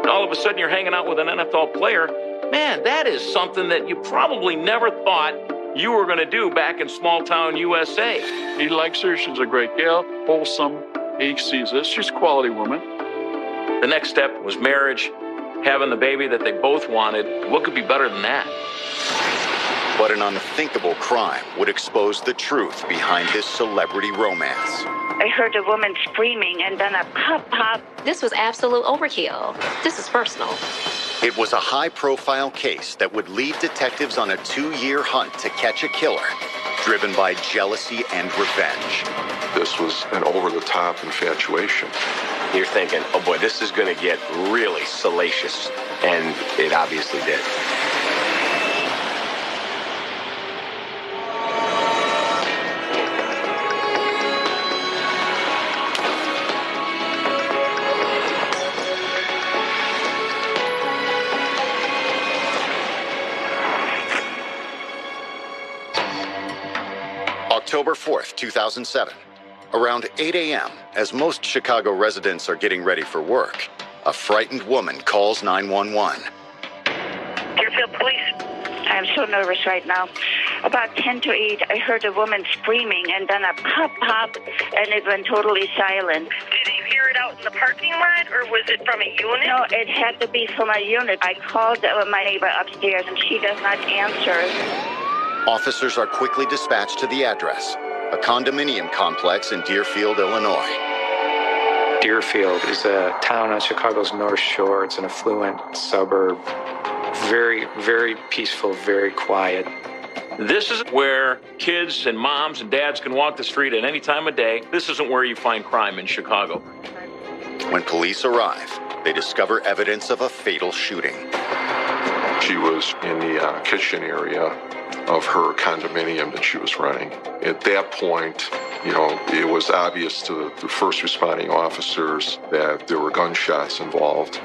all of a sudden you're hanging out with an NFL player. Man, that is something that you probably never thought you were going to do back in small town USA. He likes her. She's a great gal, wholesome. He sees this. She's a quality woman. The next step was marriage, having the baby that they both wanted. What could be better than that? But an unthinkable crime would expose the truth behind his celebrity romance. I heard a woman screaming and then a pop, pop. This was absolute overkill. This is personal. It was a high-profile case that would lead detectives on a 2-year hunt to catch a killer, driven by jealousy and revenge. This was an over-the-top infatuation. You're thinking, oh boy, this is going to get really salacious. And it obviously did. October 4th, 2007. Around 8 a.m., as most Chicago residents are getting ready for work, a frightened woman calls 911. Deerfield Police. I'm so nervous right now. About 10 to 8, I heard a woman screaming and then a pop, pop, and it went totally silent. Did you hear it out in the parking lot, or was it from a unit? No, it had to be from a unit. I called my neighbor upstairs, and she does not answer. Officers are quickly dispatched to the address, a condominium complex in Deerfield, Illinois. Deerfield is a town on Chicago's North Shore. It's an affluent suburb. Very, very peaceful, very quiet. This is where kids and moms and dads can walk the street at any time of day. This isn't where you find crime in Chicago. When police arrive, they discover evidence of a fatal shooting. She was in the kitchen area of her condominium that she was renting. At that point, it was obvious to the first responding officers that there were gunshots involved.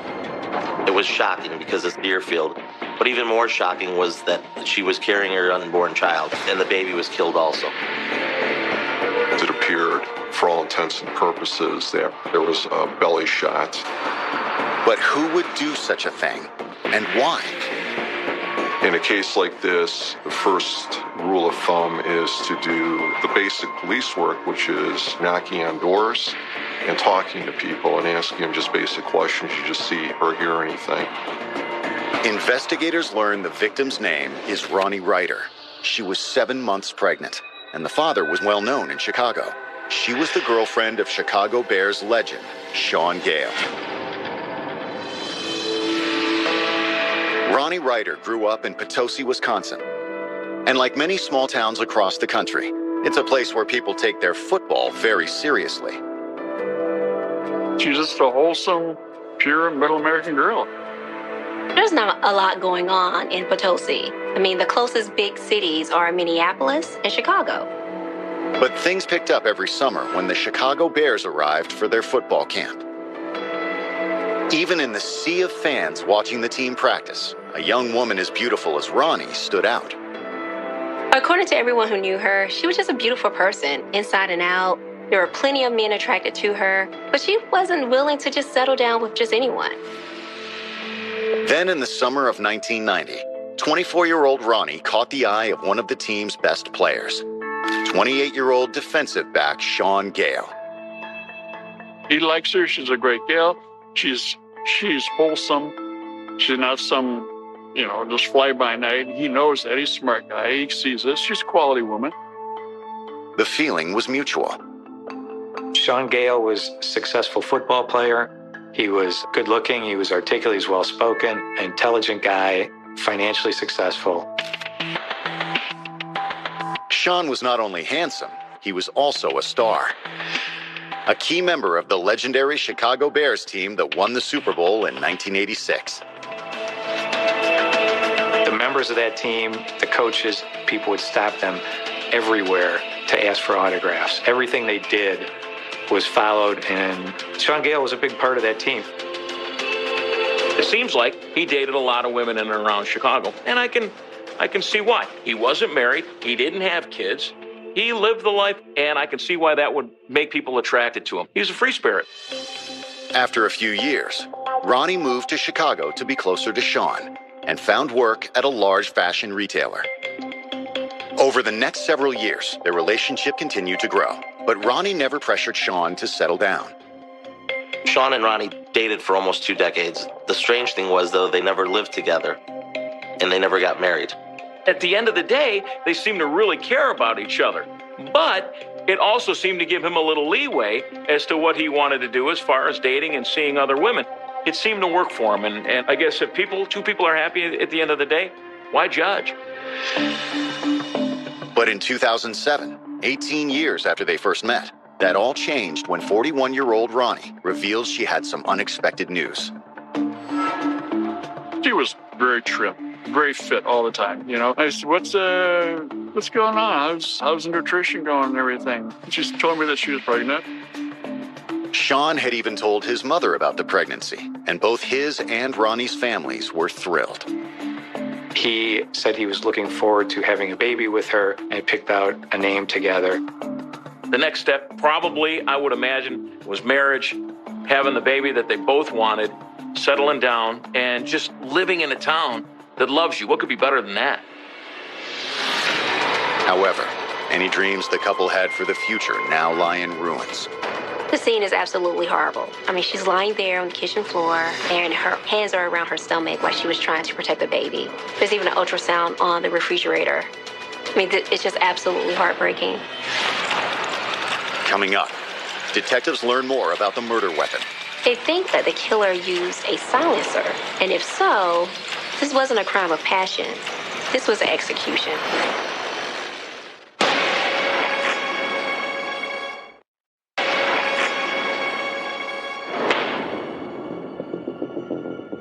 It was shocking because it's Deerfield, but even more shocking was that she was carrying her unborn child, and the baby was killed also. It appeared, for all intents and purposes, that there was a belly shot. But who would do such a thing, and why? In a case like this, the first rule of thumb is to do the basic police work, which is knocking on doors and talking to people and asking them just basic questions. You just see or hear anything. Investigators learn the victim's name is Ronnie Ryder. She was 7 months pregnant, and the father was well known in Chicago. She was the girlfriend of Chicago Bears legend, Sean Gale. Ronnie Ryder grew up in Potosi, Wisconsin. And like many small towns across the country, it's a place where people take their football very seriously. She's just a wholesome, pure middle American girl. There's not a lot going on in Potosi. I mean, the closest big cities are Minneapolis and Chicago. But things picked up every summer when the Chicago Bears arrived for their football camp. Even in the sea of fans watching the team practice, a young woman as beautiful as Ronnie stood out. According to everyone who knew her, she was just a beautiful person, inside and out. There were plenty of men attracted to her, but she wasn't willing to just settle down with just anyone. Then in the summer of 1990, 24-year-old Ronnie caught the eye of one of the team's best players, 28-year-old defensive back Sean Gale. He likes her. She's a great gal. She's wholesome. She's not some, just fly-by-night. He knows that. He's a smart guy. He sees this. She's a quality woman. The feeling was mutual. Sean Gale was a successful football player. He was good-looking. He was articulate. He was well-spoken, an intelligent guy, financially successful. Sean was not only handsome, he was also a star. A key member of the legendary Chicago Bears team that won the Super Bowl in 1986. The members of that team, the coaches, people would stop them everywhere to ask for autographs. Everything they did was followed, and Sean Gale was a big part of that team. It seems like he dated a lot of women in and around Chicago, and I can see why. He wasn't married. He didn't have kids. He lived the life, and I can see why that would make people attracted to him. He was a free spirit. After a few years, Ronnie moved to Chicago to be closer to Sean and found work at a large fashion retailer. Over the next several years, their relationship continued to grow, but Ronnie never pressured Sean to settle down. Sean and Ronnie dated for almost 2 decades. The strange thing was, though, they never lived together, and they never got married. At the end of the day, they seemed to really care about each other. But it also seemed to give him a little leeway as to what he wanted to do as far as dating and seeing other women. It seemed to work for him. And I guess if two people are happy at the end of the day, why judge? But in 2007, 18 years after they first met, that all changed when 41-year-old Ronnie revealed she had some unexpected news. She was very trim, very fit all the time, you know. I said, what's going on? How's the nutrition going and everything? She told me that she was pregnant. Sean had even told his mother about the pregnancy, and both his and Ronnie's families were thrilled. He said he was looking forward to having a baby with her and picked out a name together. The next step, probably, I would imagine, was marriage, having the baby that they both wanted, settling down, and just living in a town that loves you. What could be better than that? However, any dreams the couple had for the future now lie in ruins. The scene is absolutely horrible. I mean, she's lying there on the kitchen floor, and her hands are around her stomach like she was trying to protect the baby. There's even an ultrasound on the refrigerator. I mean, it's just absolutely heartbreaking. Coming up, detectives learn more about the murder weapon. They think that the killer used a silencer, and if so, this wasn't a crime of passion. This was an execution.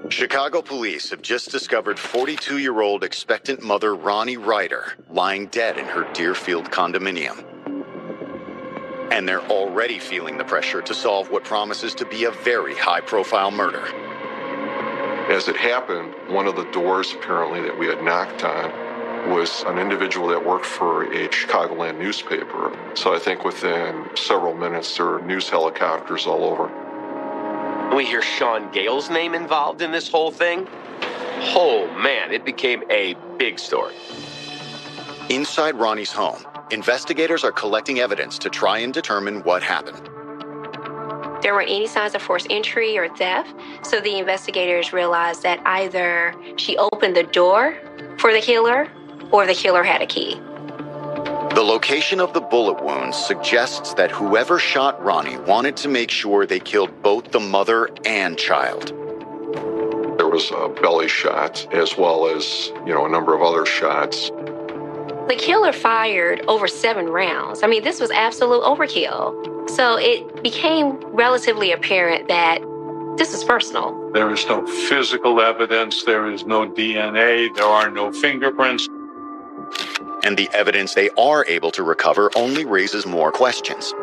Chicago police have just discovered 42-year-old expectant mother Ronnie Ryder lying dead in her Deerfield condominium. And they're already feeling the pressure to solve what promises to be a very high-profile murder. As it happened, one of the doors apparently that we had knocked on was an individual that worked for a Chicagoland newspaper. So I think within several minutes there were news helicopters all over. We hear Sean Gale's name involved in this whole thing. Oh man, it became a big story. Inside Ronnie's home, investigators are collecting evidence to try and determine what happened. There weren't any signs of forced entry or theft, so the investigators realized that either she opened the door for the killer or the killer had a key. The location of the bullet wounds suggests that whoever shot Ronnie wanted to make sure they killed both the mother and child. There was a belly shot as well as, a number of other shots. The killer fired over 7 rounds. I mean, this was absolute overkill. So it became relatively apparent that this was personal. There is no physical evidence. There is no DNA. There are no fingerprints. And the evidence they are able to recover only raises more questions.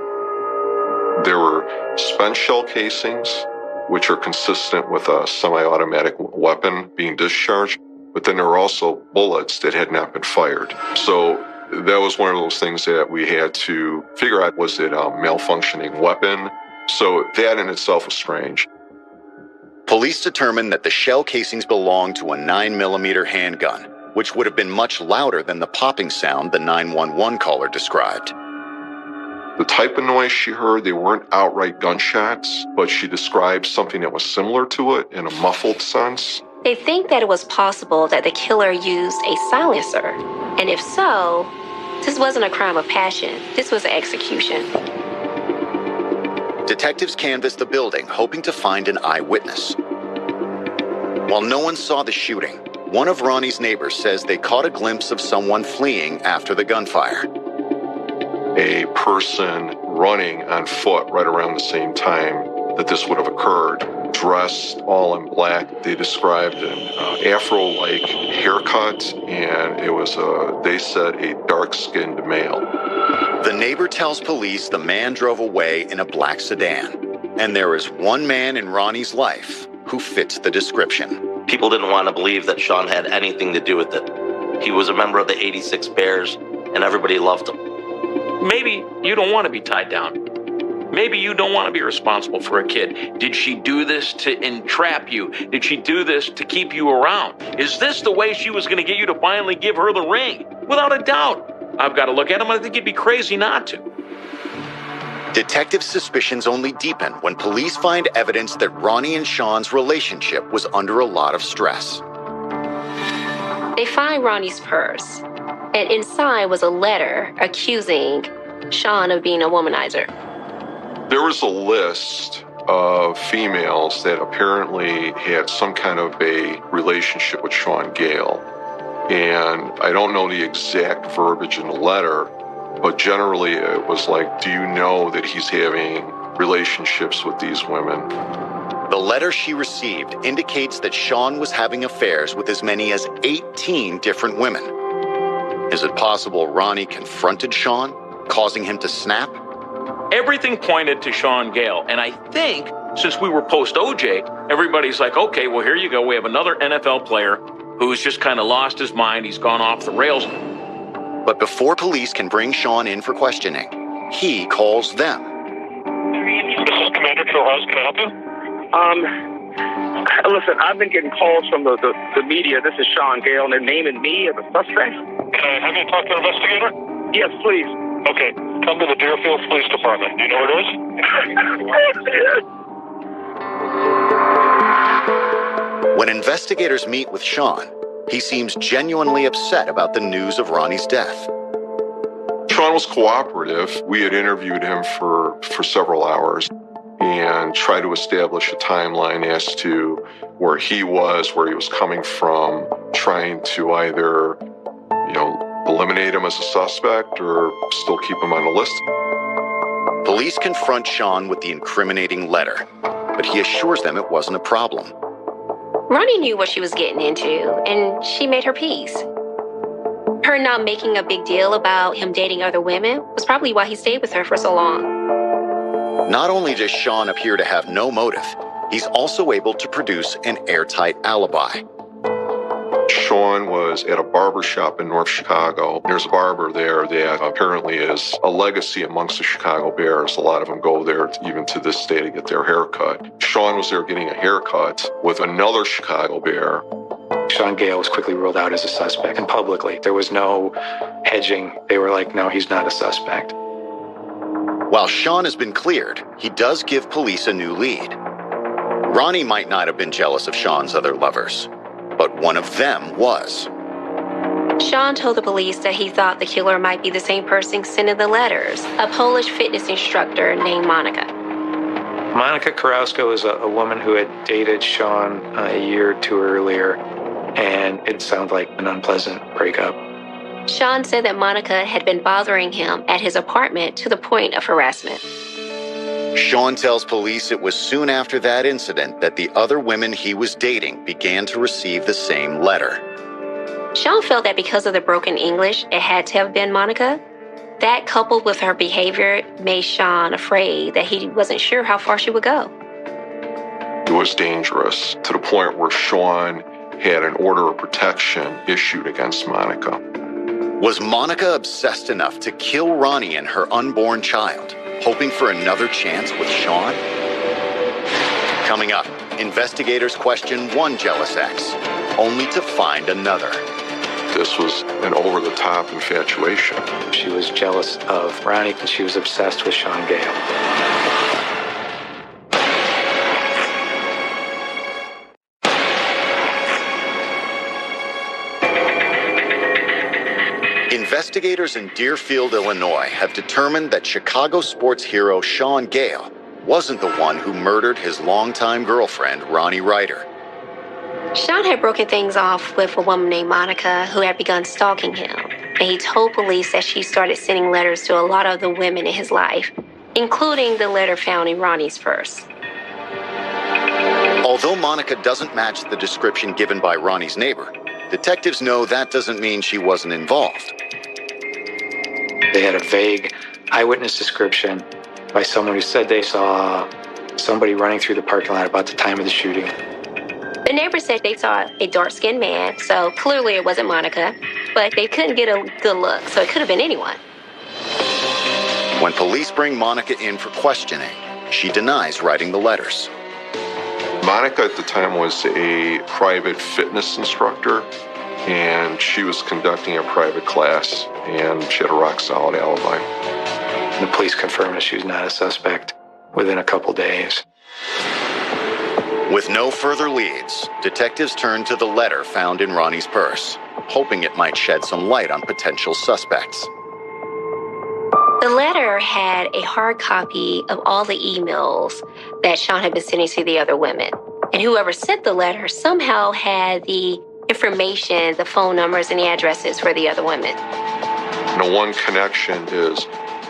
There were spent shell casings, which are consistent with a semi-automatic weapon being discharged, but then there were also bullets that had not been fired. So that was one of those things that we had to figure out, was it a malfunctioning weapon? So that in itself was strange. Police determined that the shell casings belonged to a 9mm handgun, which would have been much louder than the popping sound the 911 caller described. The type of noise she heard, they weren't outright gunshots, but she described something that was similar to it in a muffled sense. They think that it was possible that the killer used a silencer. And if so, this wasn't a crime of passion. This was an execution. Detectives canvassed the building, hoping to find an eyewitness. While no one saw the shooting, one of Ronnie's neighbors says they caught a glimpse of someone fleeing after the gunfire. A person running on foot right around the same time that this would have occurred, dressed all in black. They described an afro-like haircut, and it was, they said, a dark-skinned male. The neighbor tells police the man drove away in a black sedan, and there is one man in Ronnie's life who fits the description. People didn't want to believe that Sean had anything to do with it. He was a member of the 86 Bears, and everybody loved him. Maybe you don't want to be tied down. Maybe you don't want to be responsible for a kid. Did she do this to entrap you? Did she do this to keep you around? Is this the way she was going to get you to finally give her the ring? Without a doubt. I've got to look at him. I think you'd be crazy not to. Detective suspicions only deepen when police find evidence that Ronnie and Sean's relationship was under a lot of stress. They find Ronnie's purse, and inside was a letter accusing Sean of being a womanizer. There was a list of females that apparently had some kind of a relationship with Sean Gale. And I don't know the exact verbiage in the letter, but generally it was like, do you know that he's having relationships with these women? The letter she received indicates that Sean was having affairs with as many as 18 different women. Is it possible Ronnie confronted Sean, causing him to snap? Everything pointed to Sean Gale, and I think since we were post-OJ, everybody's like, okay, well, here you go. We have another NFL player who's just kind of lost his mind. He's gone off the rails. But before police can bring Sean in for questioning, he calls them. This is Commander Kilhouse. Can I help you? Listen, I've been getting calls from the media. This is Sean Gale, and they're naming me as a suspect. Can I have you talk to an investigator? Yes, please. Okay, come to the Deerfield Police Department. Do you know where it is? When investigators meet with Sean, he seems genuinely upset about the news of Ronnie's death. Sean was cooperative. We had interviewed him for several hours and tried to establish a timeline as to where he was coming from, trying to either, eliminate him as a suspect or still keep him on the list. Police confront Sean with the incriminating letter, but he assures them it wasn't a problem. Ronnie knew what she was getting into, and she made her peace. Her not making a big deal about him dating other women was probably why he stayed with her for so long. Not only does Sean appear to have no motive, he's also able to produce an airtight alibi. Sean was at a barber shop in North Chicago. There's a barber there that apparently is a legacy amongst the Chicago Bears. A lot of them go there even to this day to get their haircut. Sean was there getting a haircut with another Chicago Bear. Sean Gale was quickly ruled out as a suspect, and publicly. There was no hedging. They were like, no, he's not a suspect. While Sean has been cleared, he does give police a new lead. Ronnie might not have been jealous of Sean's other lovers, but one of them was. Sean told the police that he thought the killer might be the same person sending the letters, a Polish fitness instructor named Monica. Monica Karausko is a woman who had dated Sean a year or two earlier, and it sounded like an unpleasant breakup. Sean said that Monica had been bothering him at his apartment to the point of harassment. Sean tells police it was soon after that incident that the other women he was dating began to receive the same letter. Sean felt that because of the broken English, it had to have been Monica. That, coupled with her behavior, made Sean afraid that he wasn't sure how far she would go. It was dangerous to the point where Sean had an order of protection issued against Monica. Was Monica obsessed enough to kill Ronnie and her unborn child, hoping for another chance with Sean? Coming up, investigators question one jealous ex, only to find another. This was an over-the-top infatuation. She was jealous of Ronnie, and she was obsessed with Sean Gale. Investigators in Deerfield, Illinois have determined that Chicago sports hero Sean Gale wasn't the one who murdered his longtime girlfriend, Ronnie Ryder. Sean had broken things off with a woman named Monica who had begun stalking him, and he told police that she started sending letters to a lot of the women in his life, including the letter found in Ronnie's purse. Although Monica doesn't match the description given by Ronnie's neighbor, detectives know that doesn't mean she wasn't involved. They had a vague eyewitness description by someone who said they saw somebody running through the parking lot about the time of the shooting. The neighbors said they saw a dark-skinned man, so clearly it wasn't Monica, but they couldn't get a good look, so it could have been anyone. When police bring Monica in for questioning, she denies writing the letters. Monica at the time was a private fitness instructor, and she was conducting a private class, and she had a rock-solid alibi. The police confirmed that she was not a suspect within a couple days. With no further leads, detectives turned to the letter found in Ronnie's purse, hoping it might shed some light on potential suspects. The letter had a hard copy of all the emails that Sean had been sending to the other women. And whoever sent the letter somehow had the information, the phone numbers, and the addresses for the other women. The one connection is,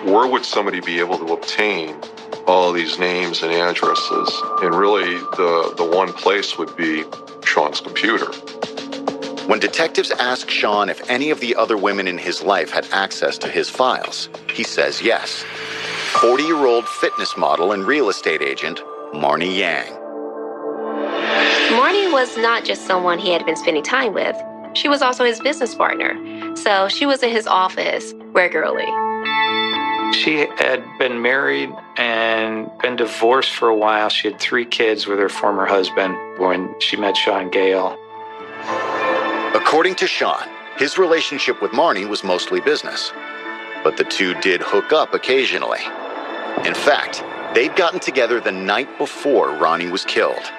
where would somebody be able to obtain all these names and addresses? And really, the one place would be Sean's computer. When detectives ask Sean if any of the other women in his life had access to his files, he says yes. 40-year-old fitness model and real estate agent, Marnie Yang. Marnie was not just someone he had been spending time with. She was also his business partner. So she was in his office regularly. She had been married and been divorced for a while. She had 3 kids with her former husband when she met Sean Gale. According to Sean, his relationship with Marnie was mostly business, but the two did hook up occasionally. In fact, they'd gotten together the night before Ronnie was killed.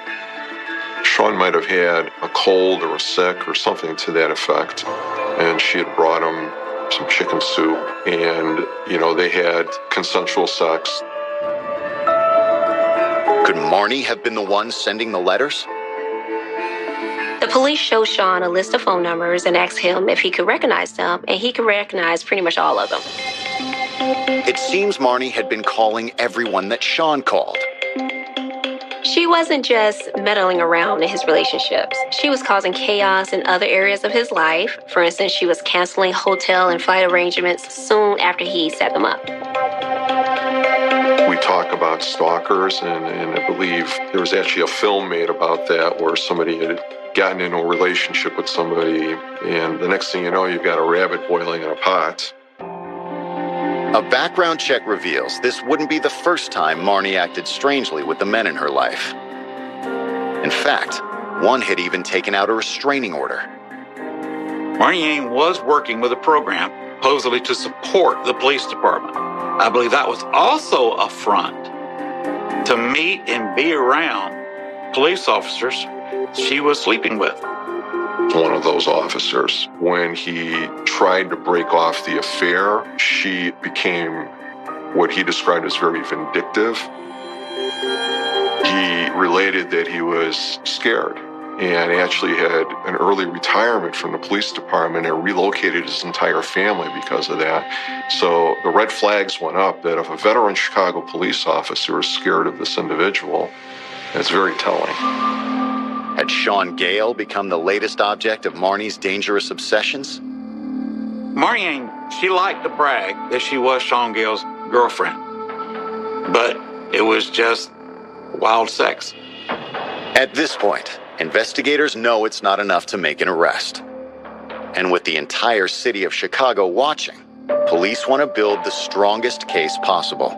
Sean might have had a cold or a sick or something to that effect, and she had brought him some chicken soup, and, they had consensual sex. Could Marnie have been the one sending the letters? The police showed Sean a list of phone numbers and asked him if he could recognize them, and he could recognize pretty much all of them. It seems Marnie had been calling everyone that Sean called. She wasn't just meddling around in his relationships. She was causing chaos in other areas of his life. For instance, she was canceling hotel and flight arrangements soon after he set them up. We talk about stalkers, and I believe there was actually a film made about that where somebody had gotten into a relationship with somebody, and the next thing you know, you've got a rabbit boiling in a pot. A background check reveals this wouldn't be the first time Marnie acted strangely with the men in her life. In fact, one had even taken out a restraining order. Marnie Yang was working with a program supposedly to support the police department. I believe that was also a front to meet and be around police officers she was sleeping with. One of those officers, when he tried to break off the affair, she became what he described as very vindictive. He related that he was scared and actually had an early retirement from the police department and relocated his entire family because of that. So the red flags went up that if a veteran Chicago police officer is scared of this individual, it's very telling. Had Sean Gale become the latest object of Marnie's dangerous obsessions? Marnie Yang, she liked to brag that she was Sean Gale's girlfriend, but it was just wild sex. At this point, investigators know it's not enough to make an arrest. And with the entire city of Chicago watching, police want to build the strongest case possible.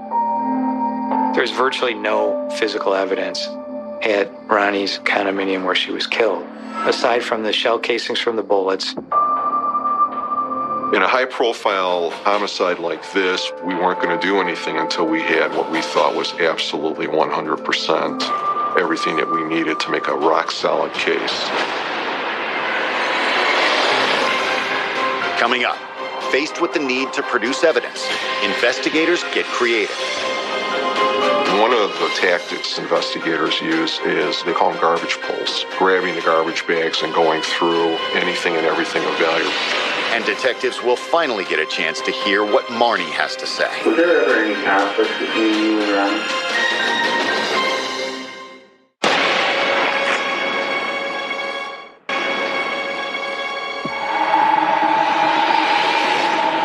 There's virtually no physical evidence at Ronnie's condominium where she was killed, aside from the shell casings from the bullets. In a high-profile homicide like this, we weren't going to do anything until we had what we thought was absolutely 100% everything that we needed to make a rock-solid case. Coming up, faced with the need to produce evidence, investigators get creative. One of the tactics investigators use is, they call them garbage pulls, grabbing the garbage bags and going through anything and everything of value. And detectives will finally get a chance to hear what Marnie has to say. Was there ever any conflict between you and Ronnie?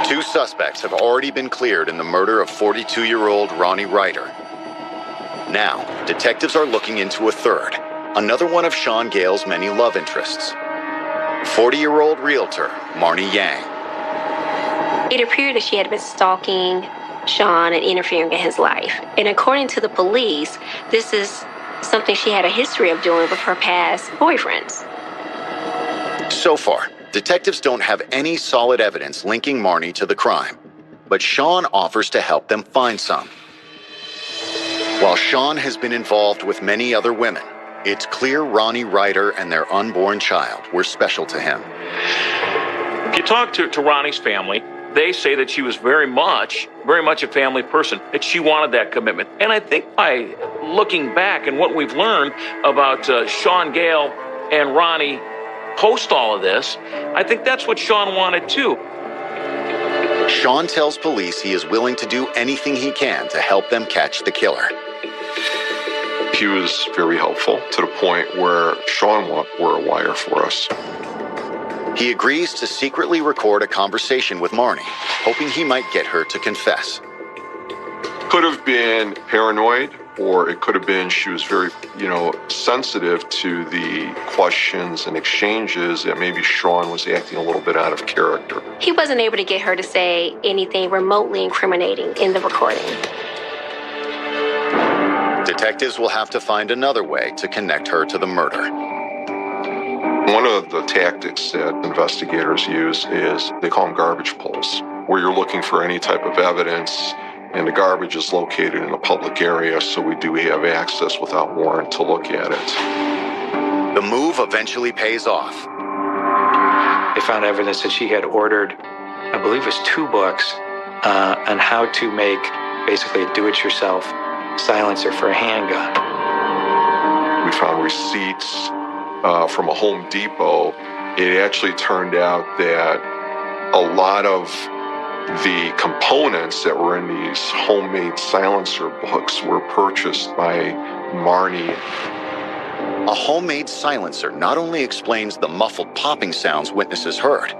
Two suspects have already been cleared in the murder of 42-year-old Ronnie Ryder. Now, detectives are looking into a third, another one of Sean Gale's many love interests. 40-year-old realtor Marnie Yang. It appeared that she had been stalking Sean and interfering in his life. And according to the police, this is something she had a history of doing with her past boyfriends. So far, detectives don't have any solid evidence linking Marnie to the crime, but Sean offers to help them find some. While Sean has been involved with many other women, it's clear Ronnie Ryder and their unborn child were special to him. If you talk to Ronnie's family, they say that she was very much a family person, that she wanted that commitment. And I think by looking back and what we've learned about Sean Gale and Ronnie post all of this, I think that's what Sean wanted too. Sean tells police he is willing to do anything he can to help them catch the killer. He was very helpful to the point where Sean wore a wire for us. He agrees to secretly record a conversation with Marnie, hoping he might get her to confess. Could have been paranoid, or it could have been she was very, sensitive to the questions and exchanges that maybe Sean was acting a little bit out of character. He wasn't able to get her to say anything remotely incriminating in the recording. Detectives will have to find another way to connect her to the murder. One of the tactics that investigators use is they call them garbage pulls, where you're looking for any type of evidence, and the garbage is located in a public area, so we do have access without warrant to look at it. The move eventually pays off. They found evidence that she had ordered, I believe it was 2 books, on how to make basically a do-it-yourself silencer for a handgun. We found receipts from a Home Depot. It actually turned out that a lot of the components that were in these homemade silencer books were purchased by Marnie. A homemade silencer not only explains the muffled popping sounds witnesses heard,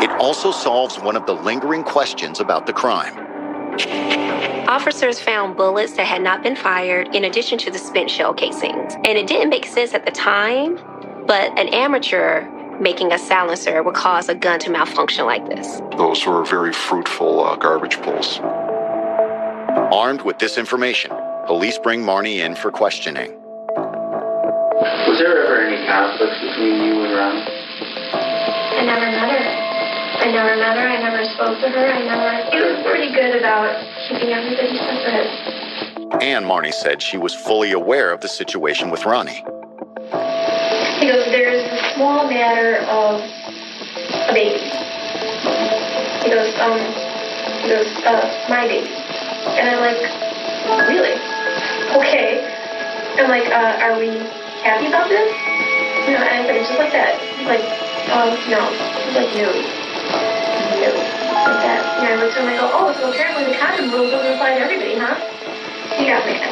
it also solves one of the lingering questions about the crime. Officers found bullets that had not been fired in addition to the spent shell casings. And it didn't make sense at the time, but an amateur making a silencer would cause a gun to malfunction like this. Those were very fruitful garbage pulls. Armed with this information, police bring Marnie in for questioning. Was there ever any conflicts between you and Ronnie? I never met her. I never spoke to her. He was pretty good about keeping everybody separate. And Marnie said she was fully aware of the situation with Ronnie. He goes, there's a small matter of a baby. He goes, my baby. And I'm like, really? Okay. I'm like, are we happy about this? And I said, it's just like that. He's like, oh, no. He's like, no. Like that. And I looked at him and I go, oh, so apparently the condom rule doesn't apply to everybody, huh? He got mad.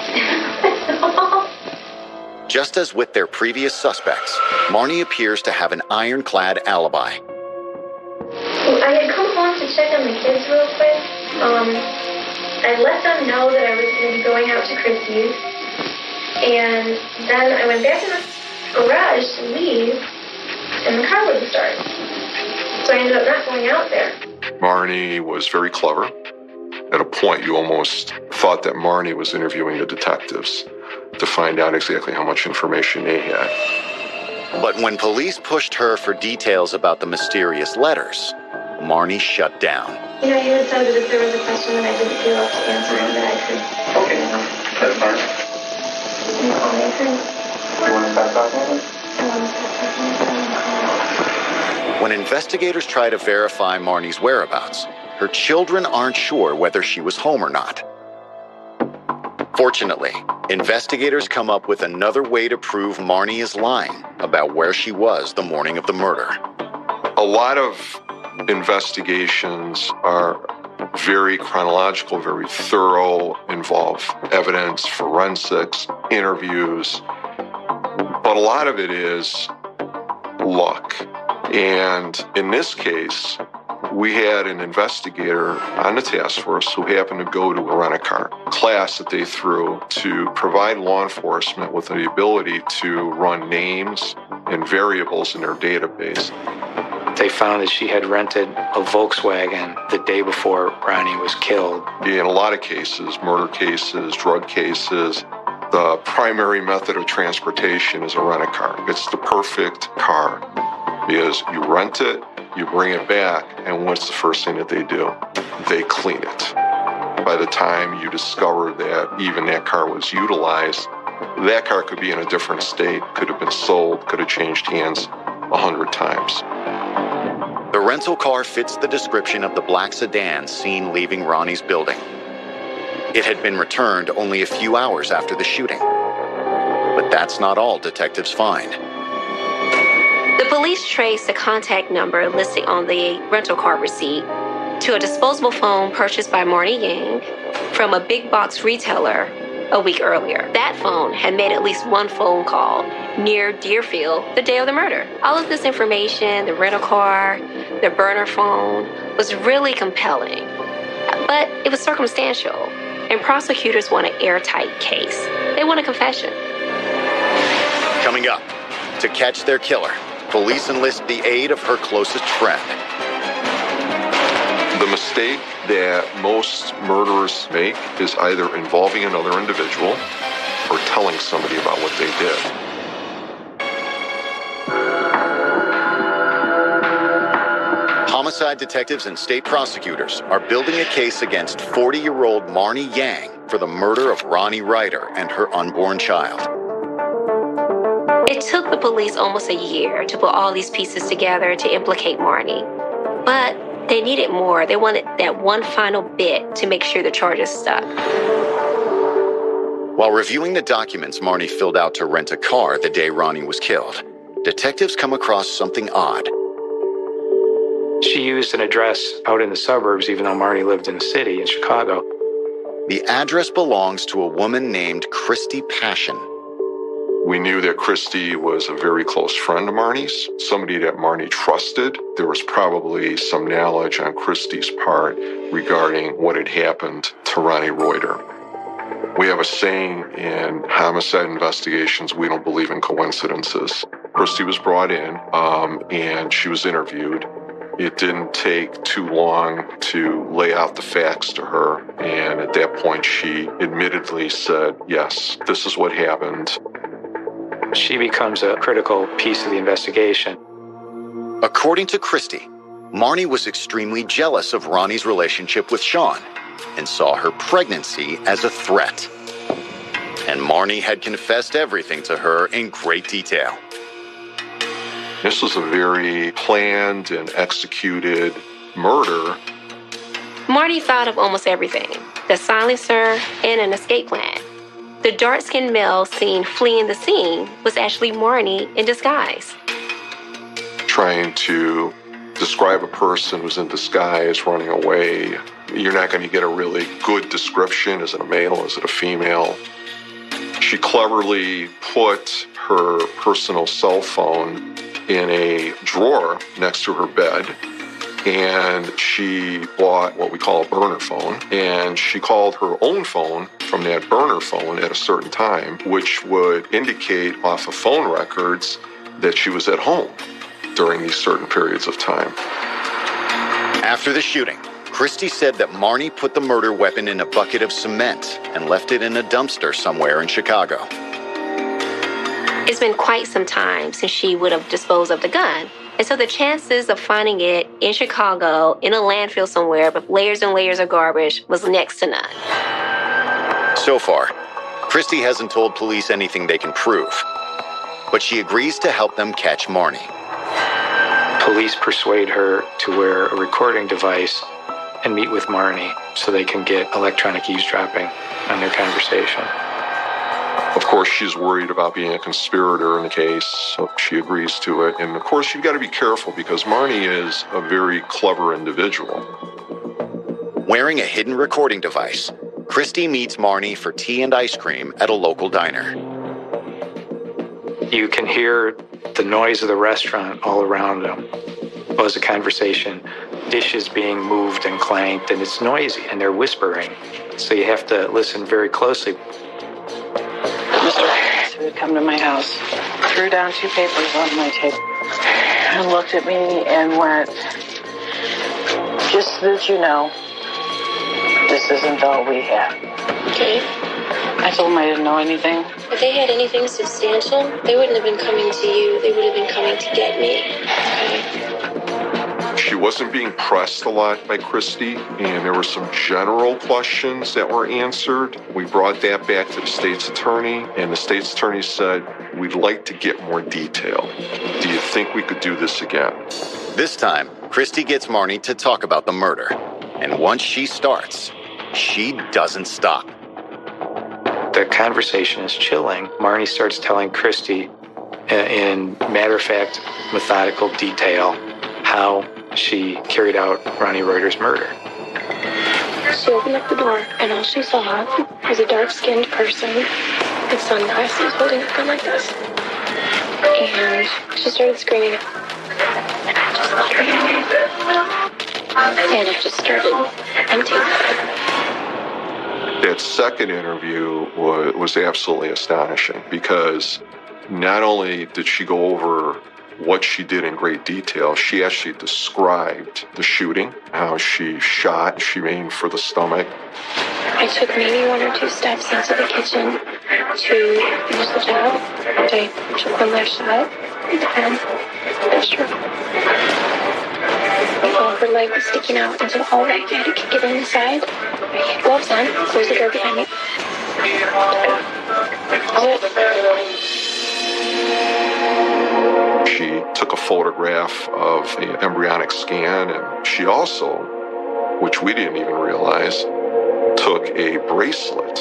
Just as with their previous suspects, Marnie appears to have an ironclad alibi. Well, I had come home to check on the kids real quick. I let them know that I was going to be going out to Christie's. And then I went back in the garage to leave, and the car wouldn't start. So I ended up not going out there. Marnie was very clever. At a point, you almost thought that Marnie was interviewing the detectives to find out exactly how much information they had. But when police pushed her for details about the mysterious letters, Marnie shut down. You had said that if there was a question that I didn't feel up to answering, that I could... Okay, that's fine. Can you call me anything? You want to stop talking about it? I want to stop talking about it. When investigators try to verify Marnie's whereabouts, her children aren't sure whether she was home or not. Fortunately, investigators come up with another way to prove Marnie is lying about where she was the morning of the murder. A lot of investigations are very chronological, very thorough, involve evidence, forensics, interviews, but a lot of it is luck. And in this case, we had an investigator on the task force who happened to go to a rent-a-car class that they threw to provide law enforcement with the ability to run names and variables in their database. They found that she had rented a Volkswagen the day before Ronnie was killed. In a lot of cases, murder cases, drug cases, the primary method of transportation is a rent-a-car. It's the perfect car because you rent it, you bring it back, and what's the first thing that they do? They clean it. By the time you discover that even that car was utilized, that car could be in a different state, could have been sold, could have changed hands 100 times. The rental car fits the description of the black sedan seen leaving Ronnie's building. It had been returned only a few hours after the shooting. But that's not all detectives find. The police traced the contact number listed on the rental car receipt to a disposable phone purchased by Marnie Yang from a big box retailer a week earlier. That phone had made at least one phone call near Deerfield the day of the murder. All of this information, the rental car, the burner phone, was really compelling. But it was circumstantial, and prosecutors want an airtight case. They want a confession. Coming up, to catch their killer, police enlist the aid of her closest friend. The mistake that most murderers make is either involving another individual or telling somebody about what they did. Homicide detectives and state prosecutors are building a case against 40-year-old Marnie Yang for the murder of Ronnie Ryder and her unborn child. It took the police almost a year to put all these pieces together to implicate Marnie. But they needed more. They wanted that one final bit to make sure the charges stuck. While reviewing the documents Marnie filled out to rent a car the day Ronnie was killed, detectives come across something odd. She used an address out in the suburbs, even though Marnie lived in the city in Chicago. The address belongs to a woman named Christy Passion. We knew that Christy was a very close friend of Marnie's, somebody that Marnie trusted. There was probably some knowledge on Christy's part regarding what had happened to Ronnie Reuter. We have a saying in homicide investigations, we don't believe in coincidences. Christy was brought in and she was interviewed. It didn't take too long to lay out the facts to her. And at that point, she admittedly said, yes, this is what happened. She becomes a critical piece of the investigation. According to Christy, Marnie was extremely jealous of Ronnie's relationship with Sean and saw her pregnancy as a threat. And Marnie had confessed everything to her in great detail. This was a very planned and executed murder. Marnie thought of almost everything, the silencer and an escape plan. The dark-skinned male seen fleeing the scene was actually Marnie in disguise. Trying to describe a person who's in disguise running away, you're not going to get a really good description. Is it a male? Is it a female? She cleverly put her personal cell phone in a drawer next to her bed, and she bought what we call a burner phone, and she called her own phone from that burner phone at a certain time, which would indicate off of phone records that she was at home during these certain periods of time. After the shooting, Christy said that Marnie put the murder weapon in a bucket of cement and left it in a dumpster somewhere in Chicago. It's been quite some time since she would have disposed of the gun. And so the chances of finding it in Chicago, in a landfill somewhere with layers and layers of garbage, was next to none. So far, Christy hasn't told police anything they can prove, but she agrees to help them catch Marnie. Police persuade her to wear a recording device and meet with Marnie so they can get electronic eavesdropping on their conversation. Of course, she's worried about being a conspirator in the case, so she agrees to it. And of course, you've got to be careful because Marnie is a very clever individual. Wearing a hidden recording device, Christy meets Marnie for tea and ice cream at a local diner. You can hear the noise of the restaurant all around them. Buzz of conversation, dishes being moved and clanked, and it's noisy, and they're whispering. So you have to listen very closely. Mr. Harris, who had come to my house, threw down 2 papers on my table. looked at me and went, just so that you know, this isn't all we have. Okay. I told them I didn't know anything. If they had anything substantial, they wouldn't have been coming to you. They would have been coming to get me. Okay. She wasn't being pressed a lot by Christy, and there were some general questions that were answered. We brought that back to the state's attorney, and the state's attorney said, we'd like to get more detail. Do you think we could do this again? This time, Christy gets Marnie to talk about the murder. And once she starts, she doesn't stop. The conversation is chilling. Marnie starts telling Christy in matter-of-fact, methodical detail how she carried out Ronnie Reuter's murder. She opened up the door, and all she saw was a dark-skinned person with sunglasses holding a gun like this. And she started screaming. And I just let her in. And I just started emptying. That second interview was absolutely astonishing because not only did she go over what she did in great detail, she actually described the shooting, how she shot, she aimed for the stomach. I took maybe 1 or 2 steps into the kitchen to finish the job. I took one last shot and I struck. Her leg was sticking out until all right. I had to kick it in the side. I had gloves on, closed the door behind me. She took a photograph of the embryonic scan, and she also, which we didn't even realize, took a bracelet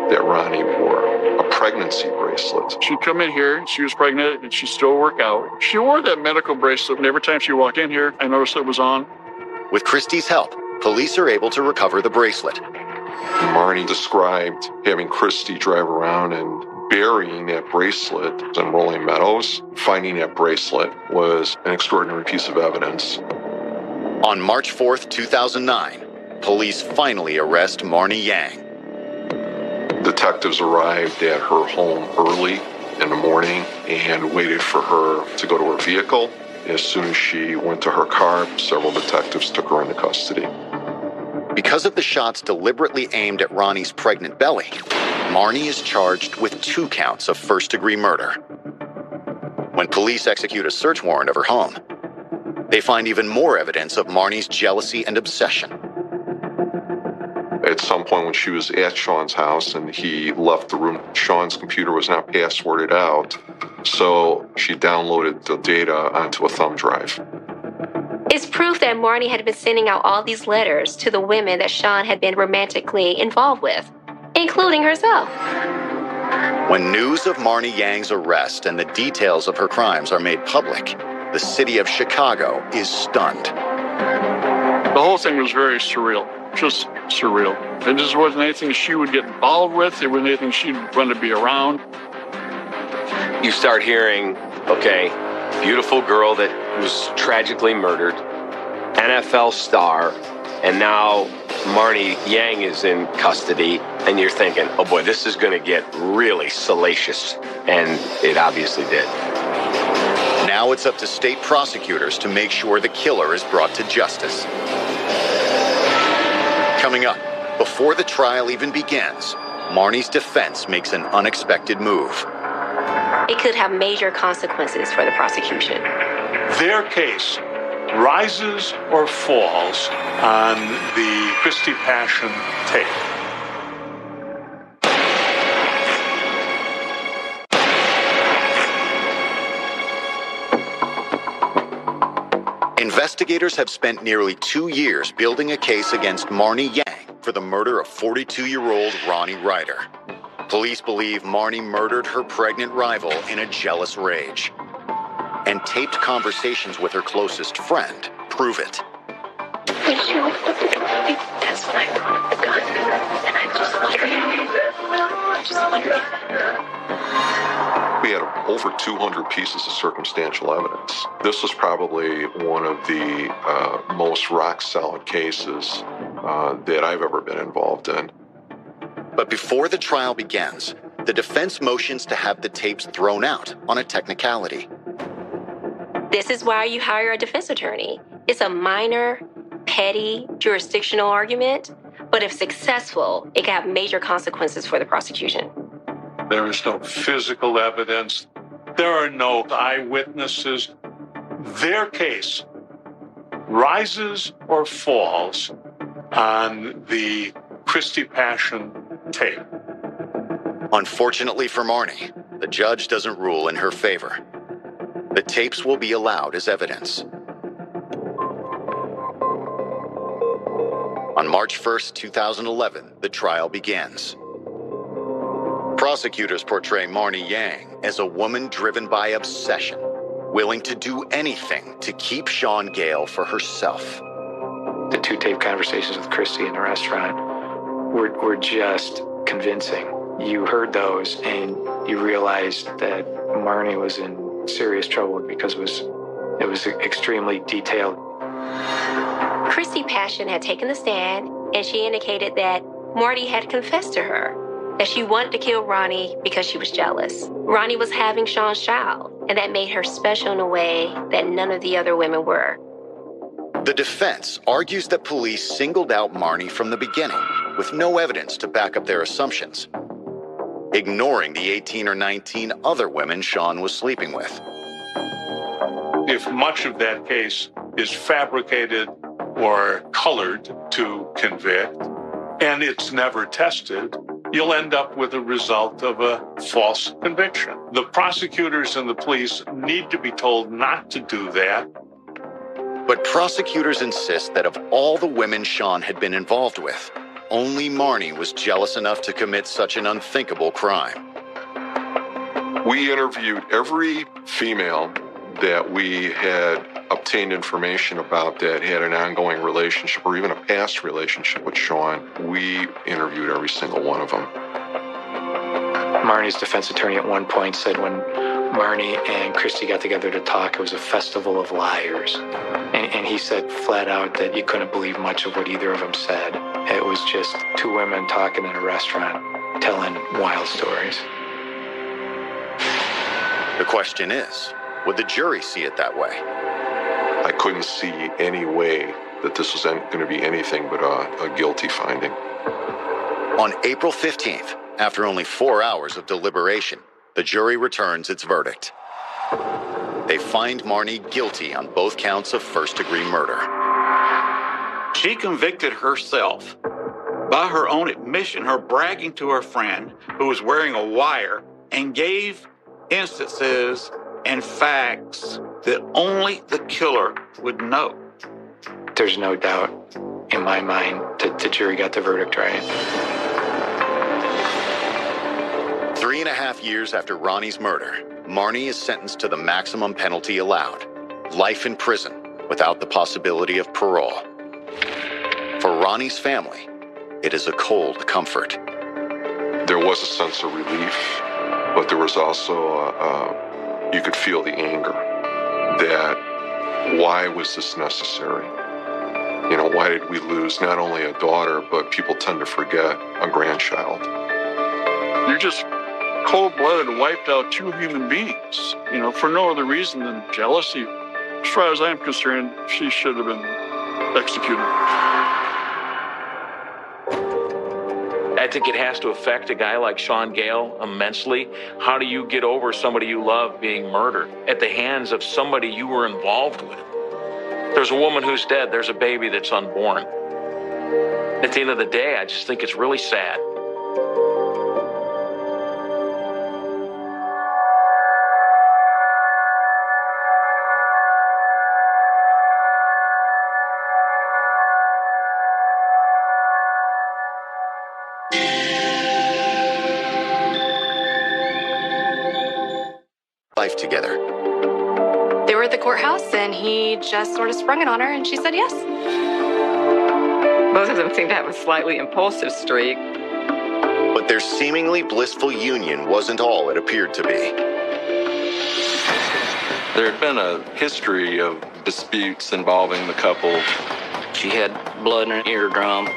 that Ronnie wore, a pregnancy bracelet. She'd come in here, and she was pregnant, and she still work out. She wore that medical bracelet, and every time she walked in here, I noticed it was on. With Christy's help, police are able to recover the bracelet. Marnie described having Christy drive around and burying that bracelet in rolling meadows. Finding that bracelet was an extraordinary piece of evidence. On March 4th, 2009, police finally arrest Marnie Yang. Detectives arrived at her home early in the morning and waited for her to go to her vehicle. As soon as she went to her car, several detectives took her into custody. Because of the shots deliberately aimed at Ronnie's pregnant belly, Marnie is charged with 2 counts of first-degree murder. When police execute a search warrant of her home, they find even more evidence of Marnie's jealousy and obsession. At some point when she was at Sean's house and he left the room, Sean's computer was not passworded out, so she downloaded the data onto a thumb drive. It's proof that Marnie had been sending out all these letters to the women that Sean had been romantically involved with, including herself. When news of Marnie Yang's arrest and the details of her crimes are made public, the city of Chicago is stunned. The whole thing was very surreal, just surreal. It just wasn't anything she would get involved with. It wasn't anything she'd want to be around. You start hearing, okay, beautiful girl that was tragically murdered, NFL star, and now Marnie Yang is in custody, and you're thinking, oh boy, this is going to get really salacious, and it obviously did. Now it's up to state prosecutors to make sure the killer is brought to justice. Coming up, before the trial even begins, Marnie's defense makes an unexpected move. It could have major consequences for the prosecution. Their case rises or falls on the Christy Passion tape. Investigators have spent nearly 2 years building a case against Marnie Yang for the murder of 42-year-old Ronnie Reuter. Police believe Marnie murdered her pregnant rival in a jealous rage. And taped conversations with her closest friend prove it. When she opened up the door, that's when I brought up the gun. And I just let her in. We had over 200 pieces of circumstantial evidence. This was probably one of the most rock-solid cases that I've ever been involved in. But before the trial begins, the defense motions to have the tapes thrown out on a technicality. This is why you hire a defense attorney. It's a minor, petty, jurisdictional argument, but if successful, it can have major consequences for the prosecution. There is no physical evidence. There are no eyewitnesses. Their case rises or falls on the Christy Passion tape. Unfortunately for Marnie, the judge doesn't rule in her favor. The tapes will be allowed as evidence. On March 1st, 2011, the trial begins. Prosecutors portray Marnie Yang as a woman driven by obsession, willing to do anything to keep Sean Gale for herself. The two tape conversations with Christy in the restaurant were just convincing. You heard those and you realized that Marnie was in serious trouble because it was extremely detailed. Christy Passion had taken the stand, and she indicated that Marty had confessed to her that she wanted to kill Ronnie because she was jealous. Ronnie was having Sean's child, and that made her special in a way that none of the other women were. The defense argues that police singled out Marnie from the beginning, with no evidence to back up their assumptions, ignoring the 18 or 19 other women Sean was sleeping with. If much of that case is fabricated or colored to convict, and it's never tested, you'll end up with a result of a false conviction. The prosecutors and the police need to be told not to do that. But prosecutors insist that of all the women Sean had been involved with, only Marnie was jealous enough to commit such an unthinkable crime. We interviewed every female that we had obtained information about that had an ongoing relationship or even a past relationship with Sean. We interviewed every single one of them. Marnie's defense attorney at one point said when Marnie and Christy got together to talk, it was a festival of liars. And he said flat out that you couldn't believe much of what either of them said. It was just two women talking in a restaurant, telling wild stories. The question is, would the jury see it that way? I couldn't see any way that this was going to be anything but a guilty finding. On April 15th, after only 4 hours of deliberation, the jury returns its verdict. They find Marnie guilty on both counts of first-degree murder. She convicted herself by her own admission, her bragging to her friend who was wearing a wire, and gave instances and facts that only the killer would know. There's no doubt in my mind that the jury got the verdict right. 3.5 years after Ronnie's murder, Marnie is sentenced to the maximum penalty allowed, life in prison without the possibility of parole. For Ronnie's family, it is a cold comfort. There was a sense of relief, but there was also, you could feel the anger that why was this necessary? You know, why did we lose not only a daughter, but people tend to forget a grandchild. You just cold-blooded and wiped out two human beings, you know, for no other reason than jealousy. As far as I'm concerned, she should have been executed. I think it has to affect a guy like Sean Gale immensely. How do you get over somebody you love being murdered at the hands of somebody you were involved with? There's a woman who's dead. There's a baby that's unborn. At the end of the day, I just think it's really sad. Life together. They were at the courthouse, and he just sort of sprung it on her, and she said yes. Both of them seem to have a slightly impulsive streak. But their seemingly blissful union wasn't all it appeared to be. There had been a history of disputes involving the couple. She had blood in her eardrum.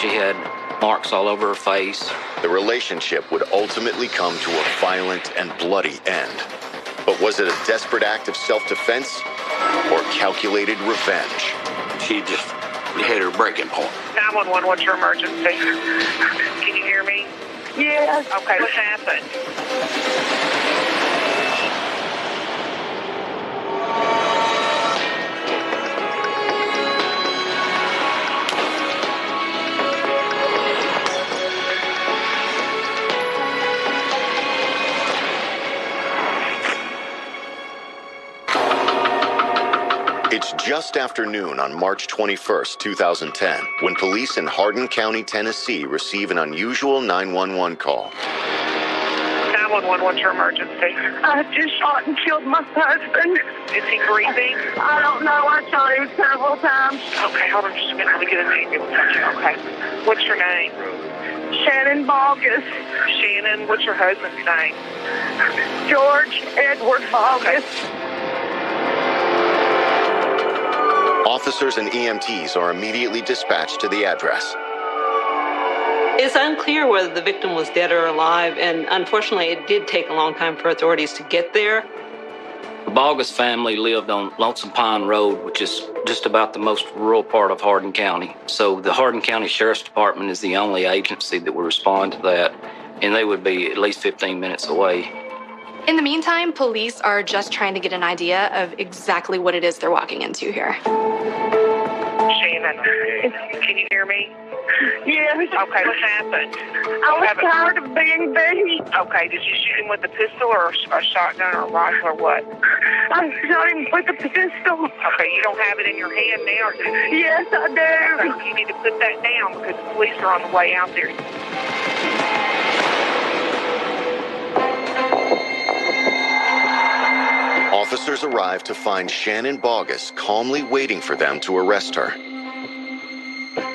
She had marks all over her face. The relationship would ultimately come to a violent and bloody end. But was it a desperate act of self-defense or calculated revenge? She just hit her breaking point. 911, what's your emergency? Can you hear me? Yes. Okay, what happened? It's just after noon on March 21st, 2010, when police in Hardin County, Tennessee receive an unusual 911 call. 911, what's your emergency? I just shot and killed my husband. Is he breathing? I don't know. I shot him several times. Okay, hold on just a minute. Let me get an ambulance. Okay. What's your name? Shannon Bogus. Shannon, what's your husband's name? George Edward Bogus. Officers and EMTs are immediately dispatched to the address. It's unclear whether the victim was dead or alive, and unfortunately, it did take a long time for authorities to get there. The Bogus family lived on Lonesome Pine Road, which is just about the most rural part of Hardin County. So the Hardin County Sheriff's Department is the only agency that would respond to that, and they would be at least 15 minutes away. In the meantime, police are just trying to get an idea of exactly what it is they're walking into here. Shannon, can you hear me? Yes. Okay, what happened? I was tired of being beat. Okay, did you shoot him with a pistol or a shotgun or a rifle or what? I shot him with a pistol. Okay, you don't have it in your hand now, do you? Yes, I do. Okay, you need to put that down because the police are on the way out there. Officers arrive to find Shannon Bogus calmly waiting for them to arrest her.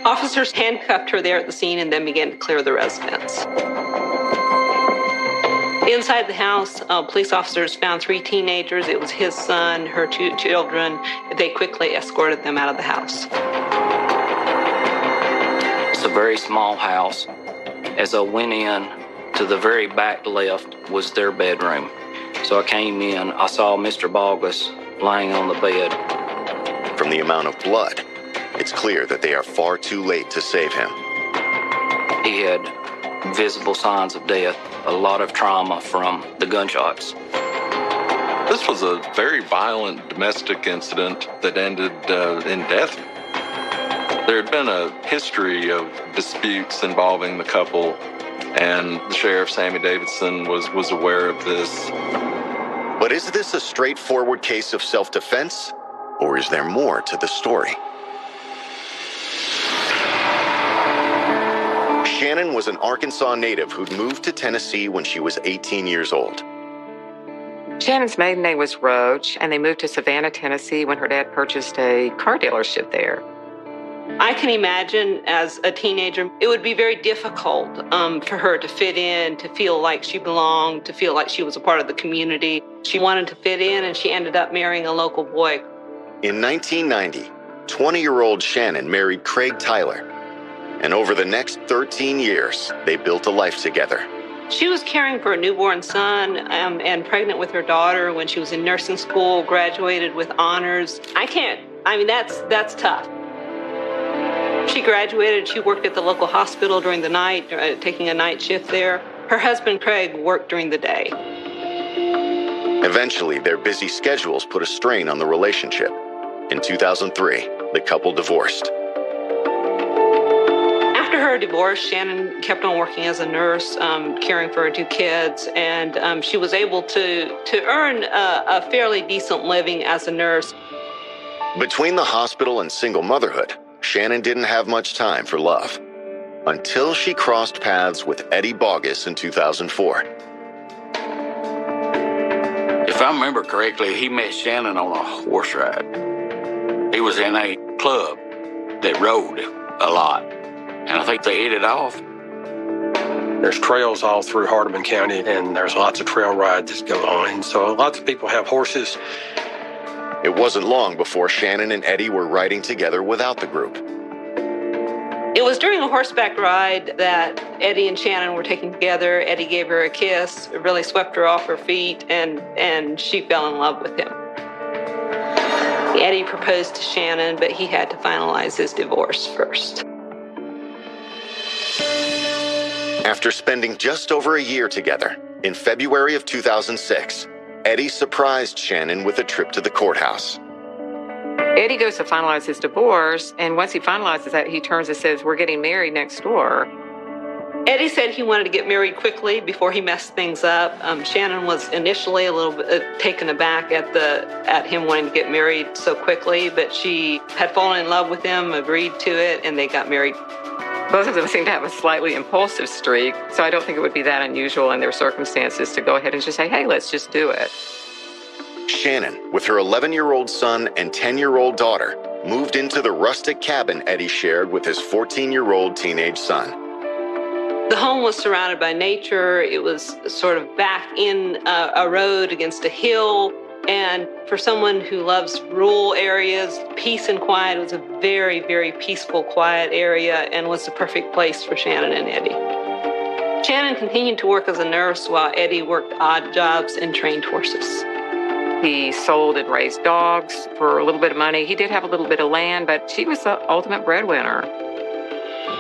Officers handcuffed her there at the scene and then began to clear the residence. Inside the house, police officers found 3 teenagers. It was his son, her 2 children. They quickly escorted them out of the house. It's a very small house. As I went in, to the very back left was their bedroom. So I came in, I saw Mr. Bogus lying on the bed. From the amount of blood, it's clear that they are far too late to save him. He had visible signs of death, a lot of trauma from the gunshots. This was a very violent domestic incident that ended in death. There had been a history of disputes involving the couple, and the sheriff, Sammy Davidson, was aware of this. But is this a straightforward case of self-defense, or is there more to the story? Shannon was an Arkansas native who'd moved to Tennessee when she was 18 years old. Shannon's maiden name was Roach, and they moved to Savannah, Tennessee when her dad purchased a car dealership there. I can imagine as a teenager, it would be very difficult for her to fit in, to feel like she belonged, to feel like she was a part of the community. She wanted to fit in, and she ended up marrying a local boy. In 1990, 20-year-old Shannon married Craig Tyler. And over the next 13 years, they built a life together. She was caring for a newborn son and pregnant with her daughter when she was in nursing school, graduated with honors. That's tough. She graduated, she worked at the local hospital during the night, taking a night shift there. Her husband, Craig, worked during the day. Eventually, their busy schedules put a strain on the relationship. In 2003, the couple divorced. After her divorce, Shannon kept on working as a nurse, caring for her 2 kids, and she was able to earn a fairly decent living as a nurse. Between the hospital and single motherhood, Shannon didn't have much time for love, until she crossed paths with Eddie Bogus in 2004. If I remember correctly, he met Shannon on a horse ride. He was in a club that rode a lot, and I think they hit it off. There's trails all through Hardin County, and there's lots of trail rides that go on, and so lots of people have horses. It wasn't long before Shannon and Eddie were riding together without the group. It was during a horseback ride that Eddie and Shannon were taken together. Eddie gave her a kiss, really swept her off her feet, and she fell in love with him. Eddie proposed to Shannon, but he had to finalize his divorce first. After spending just over a year together, in February of 2006, Eddie surprised Shannon with a trip to the courthouse. Eddie goes to finalize his divorce, and once he finalizes that, he turns and says, "We're getting married next door." Eddie said he wanted to get married quickly before he messed things up. Shannon was initially a little bit taken aback at him wanting to get married so quickly, but she had fallen in love with him, agreed to it, and they got married. Both of them seem to have a slightly impulsive streak, so I don't think it would be that unusual in their circumstances to go ahead and just say, "Hey, let's just do it." Shannon, with her 11-year-old son and 10-year-old daughter, moved into the rustic cabin Eddie shared with his 14-year-old teenage son. The home was surrounded by nature. It was sort of back in a road against a hill. And for someone who loves rural areas, peace and quiet, it was a very, very peaceful, quiet area and was the perfect place for Shannon and Eddie. Shannon continued to work as a nurse while Eddie worked odd jobs and trained horses. He sold and raised dogs for a little bit of money. He did have a little bit of land, but she was the ultimate breadwinner.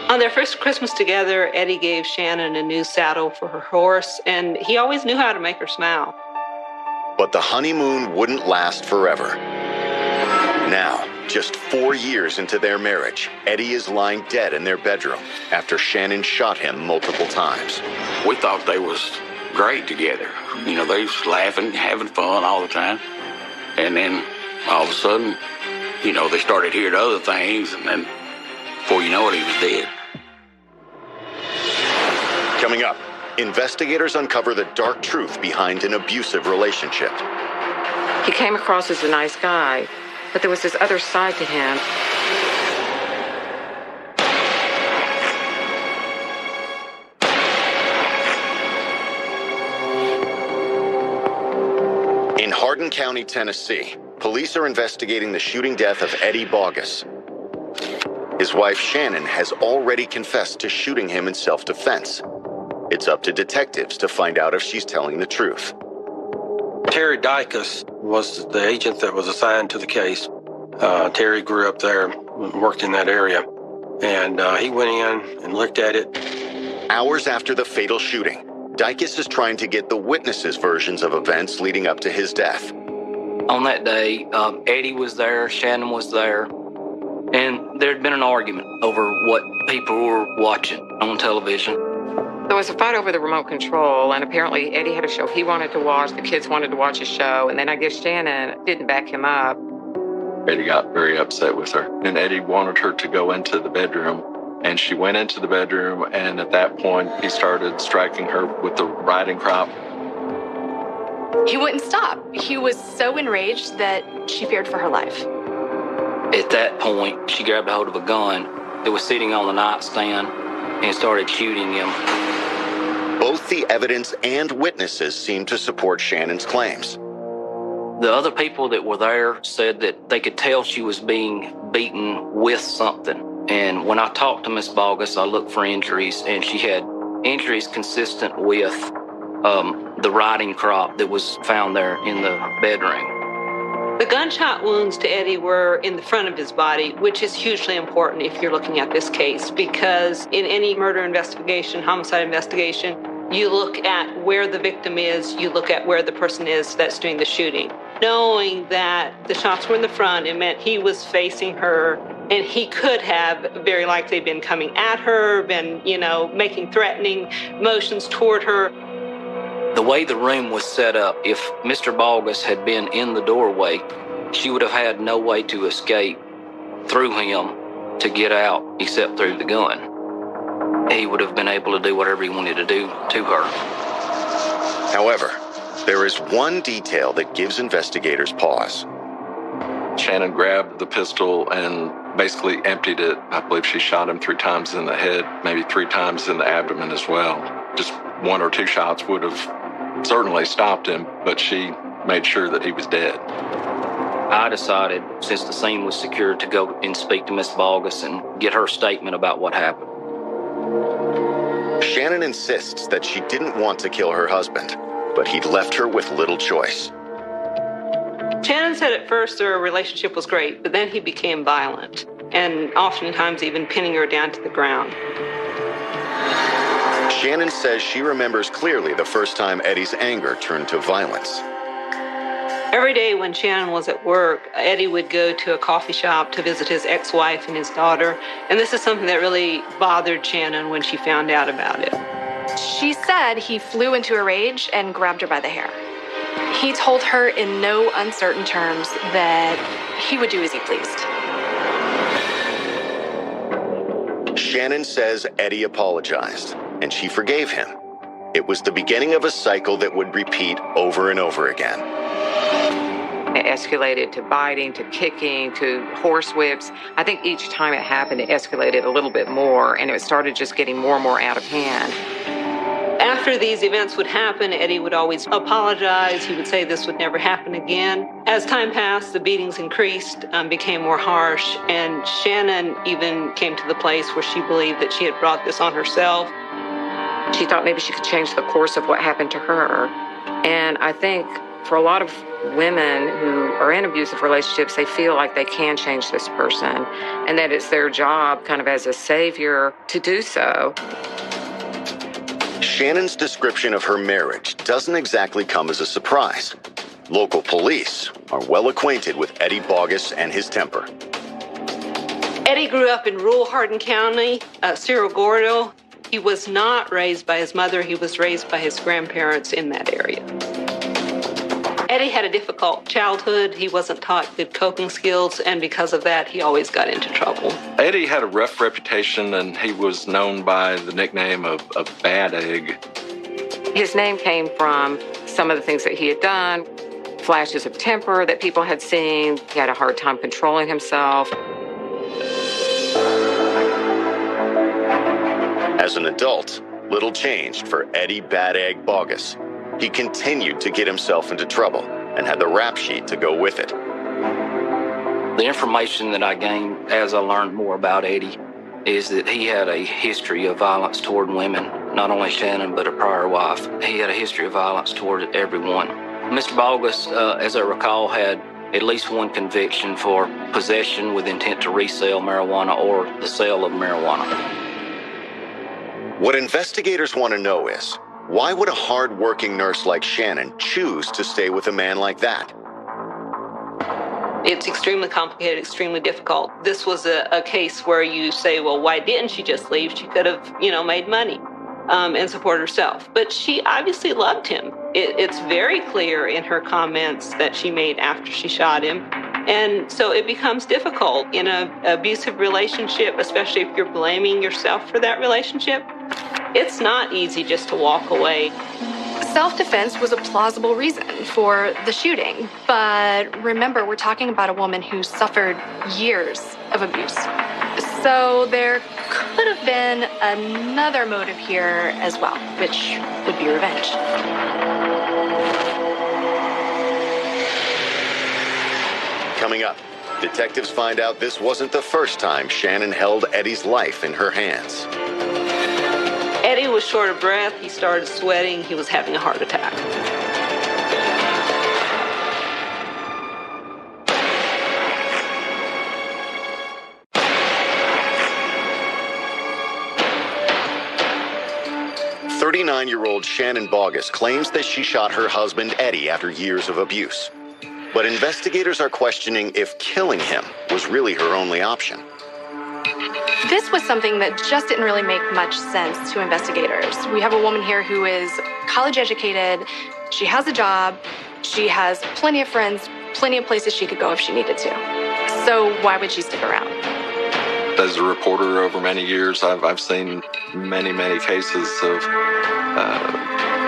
On their first Christmas together, Eddie gave Shannon a new saddle for her horse, and he always knew how to make her smile. But the honeymoon wouldn't last forever. Now, just 4 years into their marriage, Eddie is lying dead in their bedroom after Shannon shot him multiple times. We thought they was great together. You know, they was laughing, having fun all the time. And then all of a sudden, you know, they started hearing other things, and then before you know it, he was dead. Coming up, investigators uncover the dark truth behind an abusive relationship. He came across as a nice guy, but there was this other side to him. In Hardin County, Tennessee, police are investigating the shooting death of Eddie Bogus. His wife, Shannon, has already confessed to shooting him in self-defense. It's up to detectives to find out if she's telling the truth. Terry Dykus was the agent that was assigned to the case. Terry grew up there, worked in that area, and he went in and looked at it. Hours after the fatal shooting, Dykus is trying to get the witnesses' versions of events leading up to his death. On that day, Eddie was there, Shannon was there, and there had been an argument over what people were watching on television. There was a fight over the remote control, and apparently Eddie had a show he wanted to watch, the kids wanted to watch a show, and then I guess Shannon didn't back him up. Eddie got very upset with her, and Eddie wanted her to go into the bedroom, and she went into the bedroom, and at that point, he started striking her with the riding crop. He wouldn't stop. He was so enraged that she feared for her life. At that point, she grabbed a hold of a gun that was sitting on the nightstand and started shooting him. Both the evidence and witnesses seem to support Shannon's claims. The other people that were there said that they could tell she was being beaten with something. And when I talked to Miss Bogus, I looked for injuries, and she had injuries consistent with the riding crop that was found there in the bedroom. The gunshot wounds to Eddie were in the front of his body, which is hugely important if you're looking at this case, because in any murder investigation, homicide investigation, you look at where the victim is, you look at where the person is that's doing the shooting. Knowing that the shots were in the front, it meant he was facing her, and he could have very likely been coming at her, been, making threatening motions toward her. The way the room was set up, if Mr. Bogus had been in the doorway, she would have had no way to escape through him to get out except through the gun. He would have been able to do whatever he wanted to do to her. However, there is one detail that gives investigators pause. Shannon grabbed the pistol and basically emptied it. I believe she shot him 3 times in the head, maybe 3 times in the abdomen as well. Just 1 or 2 shots would have certainly stopped him, but she made sure that he was dead. I decided, since the scene was secured, to go and speak to Miss Bogus and get her statement about what happened. Shannon insists that she didn't want to kill her husband, but he'd left her with little choice. Shannon said at first their relationship was great, but then he became violent, and oftentimes even pinning her down to the ground. Shannon says she remembers clearly the first time Eddie's anger turned to violence. Every day when Shannon was at work, Eddie would go to a coffee shop to visit his ex-wife and his daughter, and this is something that really bothered Shannon when she found out about it. She said he flew into a rage and grabbed her by the hair. He told her in no uncertain terms that he would do as he pleased. Shannon says Eddie apologized, and she forgave him. It was the beginning of a cycle that would repeat over and over again. It escalated to biting, to kicking, to horsewhips. I think each time it happened, it escalated a little bit more, and it started just getting more and more out of hand. After these events would happen, Eddie would always apologize. He would say this would never happen again. As time passed, the beatings increased, became more harsh, and Shannon even came to the place where she believed that she had brought this on herself. She thought maybe she could change the course of what happened to her. And I think for a lot of women who are in abusive relationships, they feel like they can change this person and that it's their job kind of as a savior to do so. Shannon's description of her marriage doesn't exactly come as a surprise. Local police are well acquainted with Eddie Bogus and his temper. Eddie grew up in rural Hardin County, Cerro Gordo. He was not raised by his mother. He was raised by his grandparents in that area. Eddie had a difficult childhood. He wasn't taught good coping skills, and because of that, he always got into trouble. Eddie had a rough reputation, and he was known by the nickname of Bad Egg. His name came from some of the things that he had done, flashes of temper that people had seen. He had a hard time controlling himself. As an adult, little changed for Eddie Bad Egg Bogus. He continued to get himself into trouble and had the rap sheet to go with it. The information that I gained as I learned more about Eddie is that he had a history of violence toward women, not only Shannon, but a prior wife. He had a history of violence toward everyone. Mr. Bogus, as I recall, had at least one conviction for possession with intent to resell marijuana or the sale of marijuana. What investigators want to know is, why would a hard-working nurse like Shannon choose to stay with a man like that? It's extremely complicated, extremely difficult. This was a case where you say, well, why didn't she just leave? She could have, made money and support herself. But she obviously loved him. It's very clear in her comments that she made after she shot him. And so it becomes difficult in an abusive relationship, especially if you're blaming yourself for that relationship. It's not easy just to walk away. Self-defense was a plausible reason for the shooting. But remember, we're talking about a woman who suffered years of abuse. So there could have been another motive here as well, which would be revenge. Coming up, detectives find out this wasn't the first time Shannon held Eddie's life in her hands. Eddie was short of breath. He started sweating. He was having a heart attack. "39-year-old Shannon Bogus claims that she shot her husband Eddie after years of abuse. But investigators are questioning if killing him was really her only option. This was something that just didn't really make much sense to investigators. We have a woman here who is college educated, she has a job, she has plenty of friends, plenty of places she could go if she needed to. So why would she stick around? As a reporter over many years, I've seen many cases of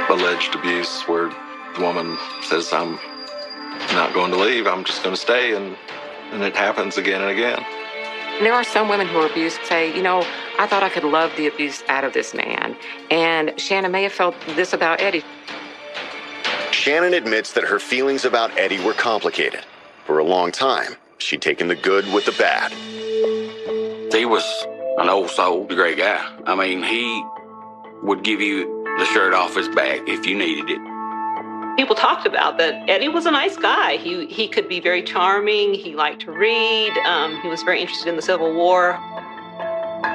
alleged abuse where the woman says, I'm not going to leave, I'm just going to stay, and it happens again and again. There are some women who are abused say, I thought I could love the abuse out of this man. And Shannon may have felt this about Eddie. Shannon admits that her feelings about Eddie were complicated, For a long time, she'd taken the good with the bad. He was an old soul, a great guy. I mean, he would give you the shirt off his back if you needed it. People talked about that Eddie was a nice guy. He could be very charming. He liked to read. He was very interested in the Civil War.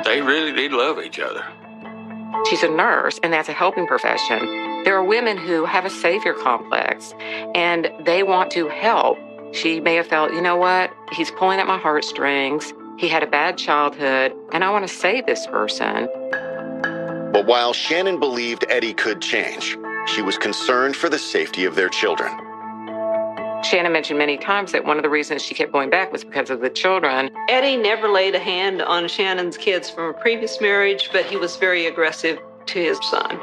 They really did love each other. She's a nurse, and that's a helping profession. There are women who have a savior complex, and they want to help. She may have felt, you know what? He's pulling at my heartstrings. He had a bad childhood, and I want to save this person. But while Shannon believed Eddie could change, she was concerned for the safety of their children. Shannon mentioned many times that one of the reasons she kept going back was because of the children. Eddie never laid a hand on Shannon's kids from a previous marriage, but he was very aggressive to his son.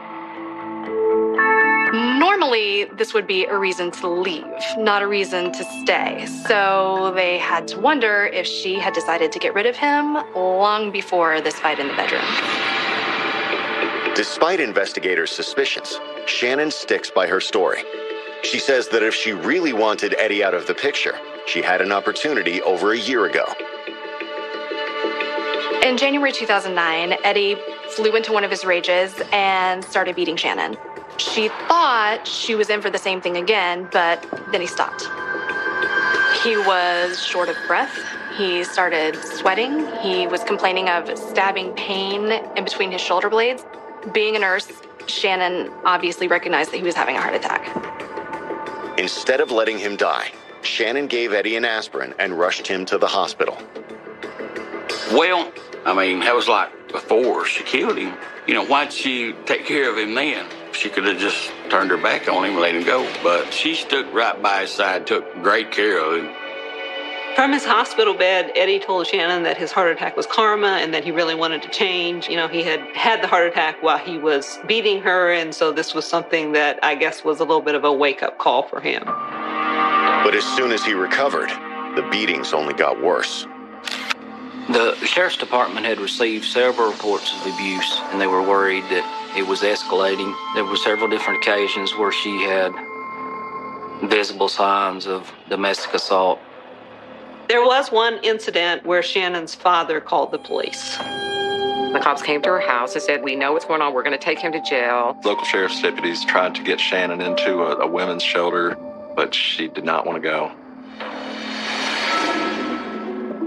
Normally, this would be a reason to leave, not a reason to stay. So they had to wonder if she had decided to get rid of him long before this fight in the bedroom. Despite investigators' suspicions, Shannon sticks by her story. She says that if she really wanted Eddie out of the picture, she had an opportunity over a year ago. In January 2009, Eddie flew into one of his rages and started beating Shannon. She thought she was in for the same thing again, but then he stopped. He was short of breath. He started sweating. He was complaining of stabbing pain in between his shoulder blades. Being a nurse, Shannon obviously recognized that he was having a heart attack. Instead of letting him die, Shannon gave Eddie an aspirin and rushed him to the hospital. Well, I mean, that was like before she killed him. You know, why'd she take care of him then? She could have just turned her back on him and let him go. But she stuck right by his side, took great care of him. From his hospital bed, Eddie told Shannon that his heart attack was karma and that he really wanted to change. You know, he had had the heart attack while he was beating her, and so this was something that I guess was a little bit of a wake-up call for him. But as soon as he recovered, the beatings only got worse. The sheriff's department had received several reports of abuse, and they were worried that it was escalating. There were several different occasions where she had visible signs of domestic assault. There was one incident where Shannon's father called the police. The cops came to her house and said, "We know what's going on. We're going to take him to jail." Local sheriff's deputies tried to get Shannon into a women's shelter, but she did not want to go.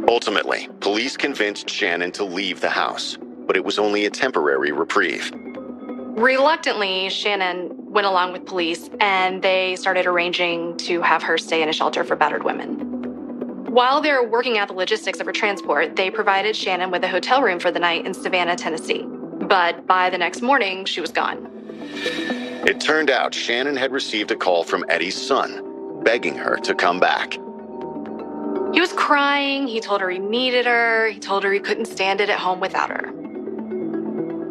Ultimately, police convinced Shannon to leave the house, but it was only a temporary reprieve. Reluctantly, Shannon went along with police, and they started arranging to have her stay in a shelter for battered women. While they were working out the logistics of her transport, they provided Shannon with a hotel room for the night in Savannah, Tennessee. But by the next morning, she was gone. It turned out Shannon had received a call from Eddie's son, begging her to come back. He was crying. He told her he needed her. He told her he couldn't stand it at home without her.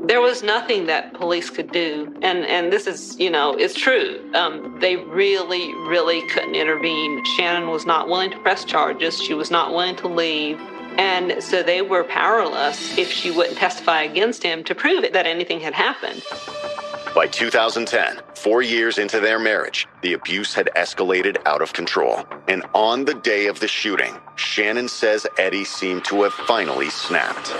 There was nothing that police could do. And this is, you know, it's true. They really, really couldn't intervene. Shannon was not willing to press charges. She was not willing to leave. And so they were powerless if she wouldn't testify against him to prove it that anything had happened. By 2010, 4 years into their marriage, the abuse had escalated out of control. And on the day of the shooting, Shannon says Eddie seemed to have finally snapped.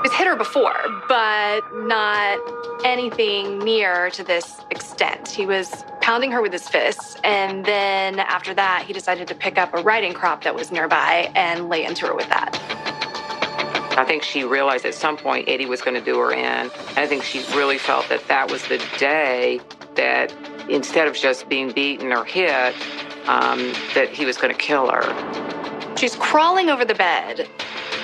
He's hit her before, but not anything near to this extent. He was pounding her with his fists, and then after that, he decided to pick up a riding crop that was nearby and lay into her with that. I think she realized at some point Eddie was going to do her in. I think she really felt that that was the day that instead of just being beaten or hit, that he was going to kill her. She's crawling over the bed,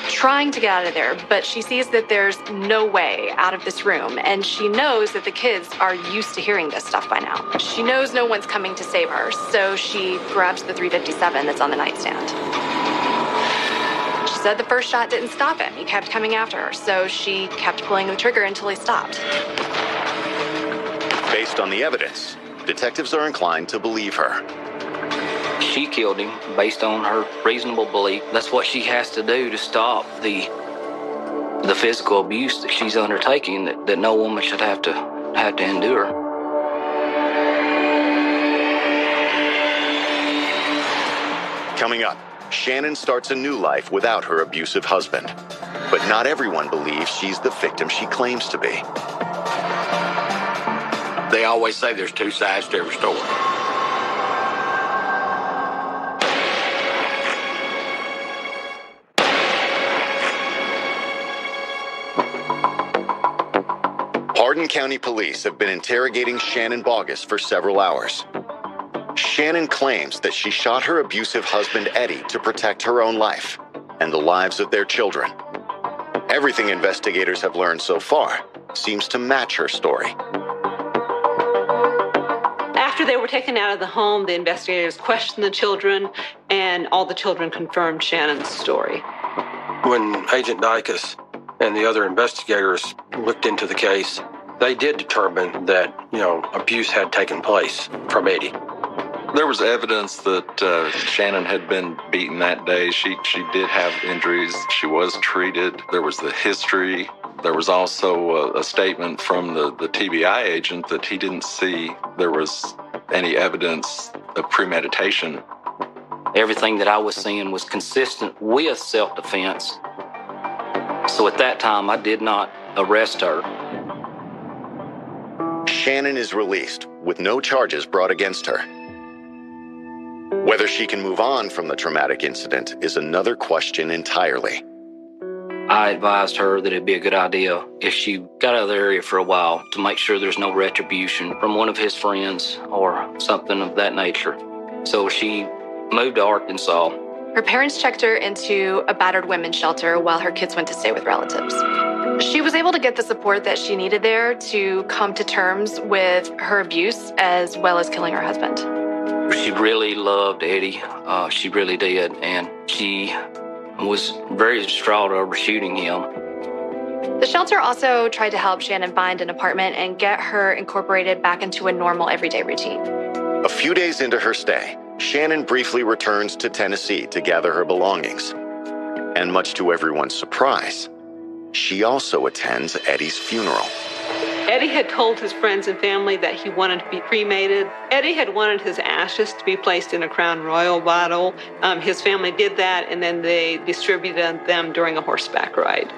trying to get out of there, but she sees that there's no way out of this room, and she knows that the kids are used to hearing this stuff by now. She knows no one's coming to save her, so she grabs the .357 that's on the nightstand. She said the first shot didn't stop him. He kept coming after her, so she kept pulling the trigger until he stopped. Based on the evidence, detectives are inclined to believe her. She killed him based on her reasonable belief. That's what she has to do to stop the physical abuse that she's undertaking that no woman should have to endure. Coming up, Shannon starts a new life without her abusive husband. But not everyone believes she's the victim she claims to be. They always say there's two sides to every story. Hardin County Police have been interrogating Shannon Bogus for several hours. Shannon claims that she shot her abusive husband Eddie to protect her own life and the lives of their children. Everything investigators have learned so far seems to match her story. After they were taken out of the home, the investigators questioned the children, and all the children confirmed Shannon's story. When Agent Dicus and the other investigators looked into the case, they did determine that, abuse had taken place from Eddie. There was evidence that Shannon had been beaten that day. She did have injuries. She was treated. There was the history. There was also a statement from the TBI agent that he didn't see there was any evidence of premeditation. Everything that I was seeing was consistent with self-defense. So at that time, I did not arrest her. Shannon is released with no charges brought against her. Whether she can move on from the traumatic incident is another question entirely. I advised her that it'd be a good idea if she got out of the area for a while to make sure there's no retribution from one of his friends or something of that nature. So she moved to Arkansas. Her parents checked her into a battered women's shelter while her kids went to stay with relatives. She was able to get the support that she needed there to come to terms with her abuse as well as killing her husband. She really loved Eddie. She really did. And she was very distraught over shooting him. The shelter also tried to help Shannon find an apartment and get her incorporated back into a normal everyday routine. A few days into her stay, Shannon briefly returns to Tennessee to gather her belongings. And much to everyone's surprise, she also attends Eddie's funeral. Eddie had told his friends and family that he wanted to be cremated. Eddie had wanted his ashes to be placed in a Crown Royal bottle. His family did that, and then they distributed them during a horseback ride.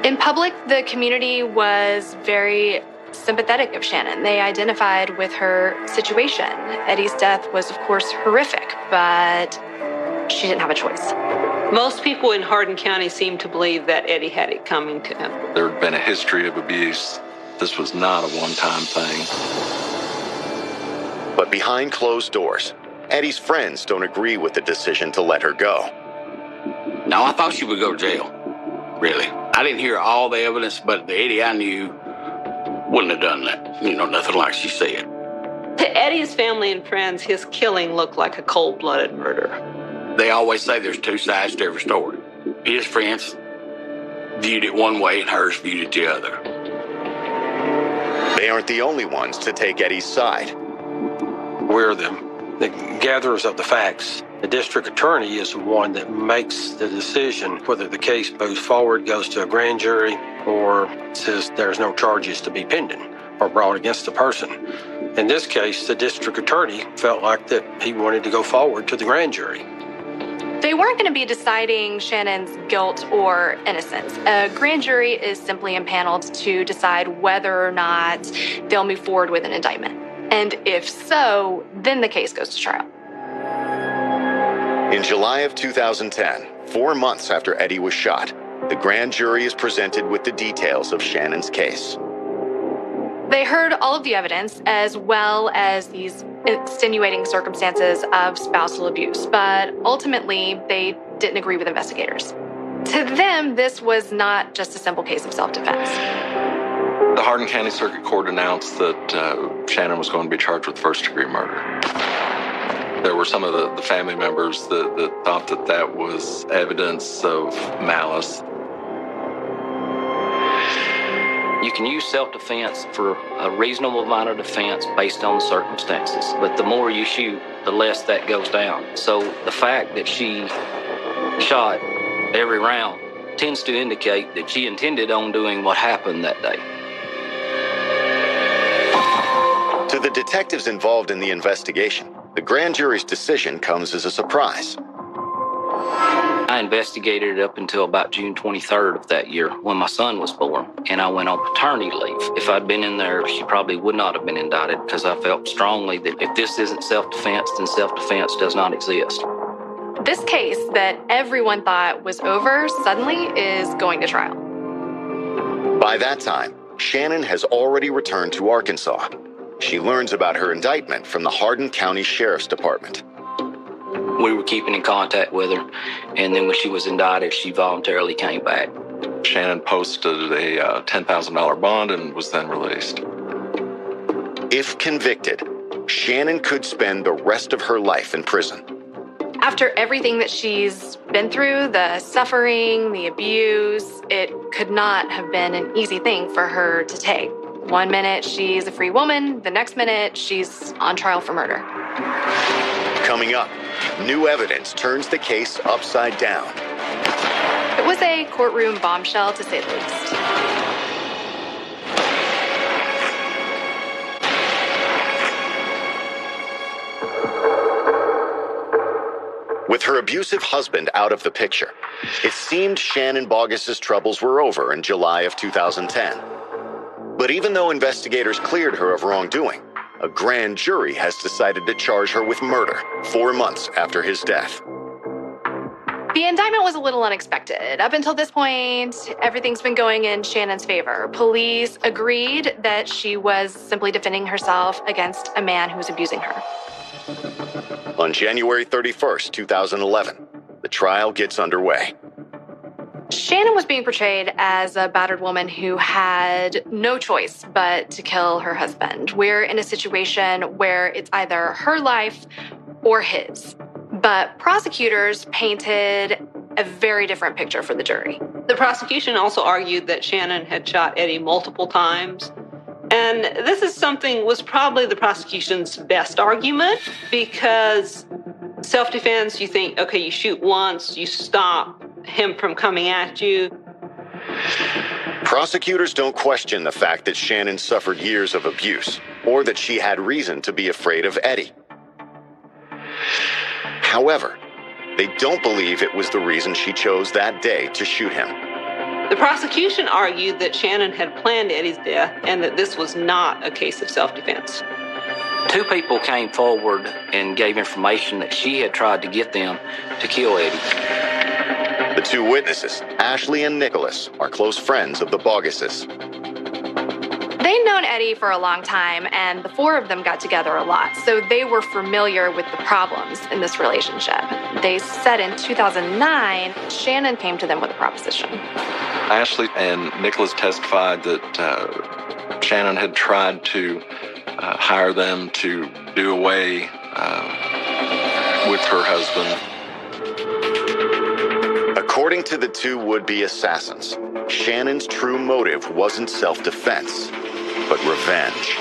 In public, the community was very sympathetic of Shannon. They identified with her situation. Eddie's death was, of course, horrific, but she didn't have a choice. Most people in Hardin County seemed to believe that Eddie had it coming to him. There had been a history of abuse. This was not a one-time thing. But behind closed doors, Eddie's friends don't agree with the decision to let her go. No, I thought she would go to jail. Really. I didn't hear all the evidence, but the Eddie I knew wouldn't have done that. Nothing like she said. To Eddie's family and friends, his killing looked like a cold-blooded murder. They always say there's two sides to every story. His friends viewed it one way and hers viewed it the other. They aren't the only ones to take Eddie's side. We're the gatherers of the facts. The district attorney is the one that makes the decision whether the case moves forward, goes to a grand jury, or says there's no charges to be pending or brought against the person. In this case, the district attorney felt like that he wanted to go forward to the grand jury. They weren't going to be deciding Shannon's guilt or innocence. A grand jury is simply impaneled to decide whether or not they'll move forward with an indictment. And if so, then the case goes to trial. In July of 2010, 4 months after Eddie was shot, the grand jury is presented with the details of Shannon's case. They heard all of the evidence as well as these extenuating circumstances of spousal abuse, but ultimately they didn't agree with investigators. To them, this was not just a simple case of self-defense. The Hardin County Circuit Court announced that Shannon was going to be charged with first-degree murder. There were some of the family members that thought that was evidence of malice. You can use self-defense for a reasonable amount of defense based on the circumstances. But the more you shoot, the less that goes down. So the fact that she shot every round tends to indicate that she intended on doing what happened that day. To the detectives involved in the investigation, the grand jury's decision comes as a surprise. I investigated it up until about June 23rd of that year when my son was born, and I went on paternity leave. If I'd been in there, she probably would not have been indicted because I felt strongly that if this isn't self-defense, then self-defense does not exist. This case that everyone thought was over suddenly is going to trial. By that time, Shannon has already returned to Arkansas. She learns about her indictment from the Hardin County Sheriff's Department. We were keeping in contact with her, and then when she was indicted, she voluntarily came back. Shannon posted a $10,000 bond and was then released. If convicted, Shannon could spend the rest of her life in prison. After everything that she's been through, the suffering, the abuse, it could not have been an easy thing for her to take. One minute she's a free woman, the next minute she's on trial for murder. Coming up, new evidence turns the case upside down. It was a courtroom bombshell, to say the least. With her abusive husband out of the picture, it seemed Shannon Bogus's troubles were over in July of 2010. But even though investigators cleared her of wrongdoing, a grand jury has decided to charge her with murder 4 months after his death. The indictment was a little unexpected. Up until this point, everything's been going in Shannon's favor. Police agreed that she was simply defending herself against a man who was abusing her. On January 31st, 2011, the trial gets underway. Shannon was being portrayed as a battered woman who had no choice but to kill her husband. We're in a situation where it's either her life or his. But prosecutors painted a very different picture for the jury. The prosecution also argued that Shannon had shot Eddie multiple times. And this is was probably the prosecution's best argument, because self-defense, you think, okay, you shoot once, you stop him from coming at you. Prosecutors don't question the fact that Shannon suffered years of abuse, or that she had reason to be afraid of Eddie. However, they don't believe it was the reason she chose that day to shoot him. The prosecution argued that Shannon had planned Eddie's death and that this was not a case of self-defense. 2 people came forward and gave information that she had tried to get them to kill Eddie. The 2 witnesses, Ashley and Nicholas, are close friends of the Boguses. They'd known Eddie for a long time, and the 4 of them got together a lot, so they were familiar with the problems in this relationship. They said in 2009, Shannon came to them with a proposition. Ashley and Nicholas testified that Shannon had tried to hire them to do away with her husband. According to the 2 would-be assassins, Shannon's true motive wasn't self-defense, but revenge.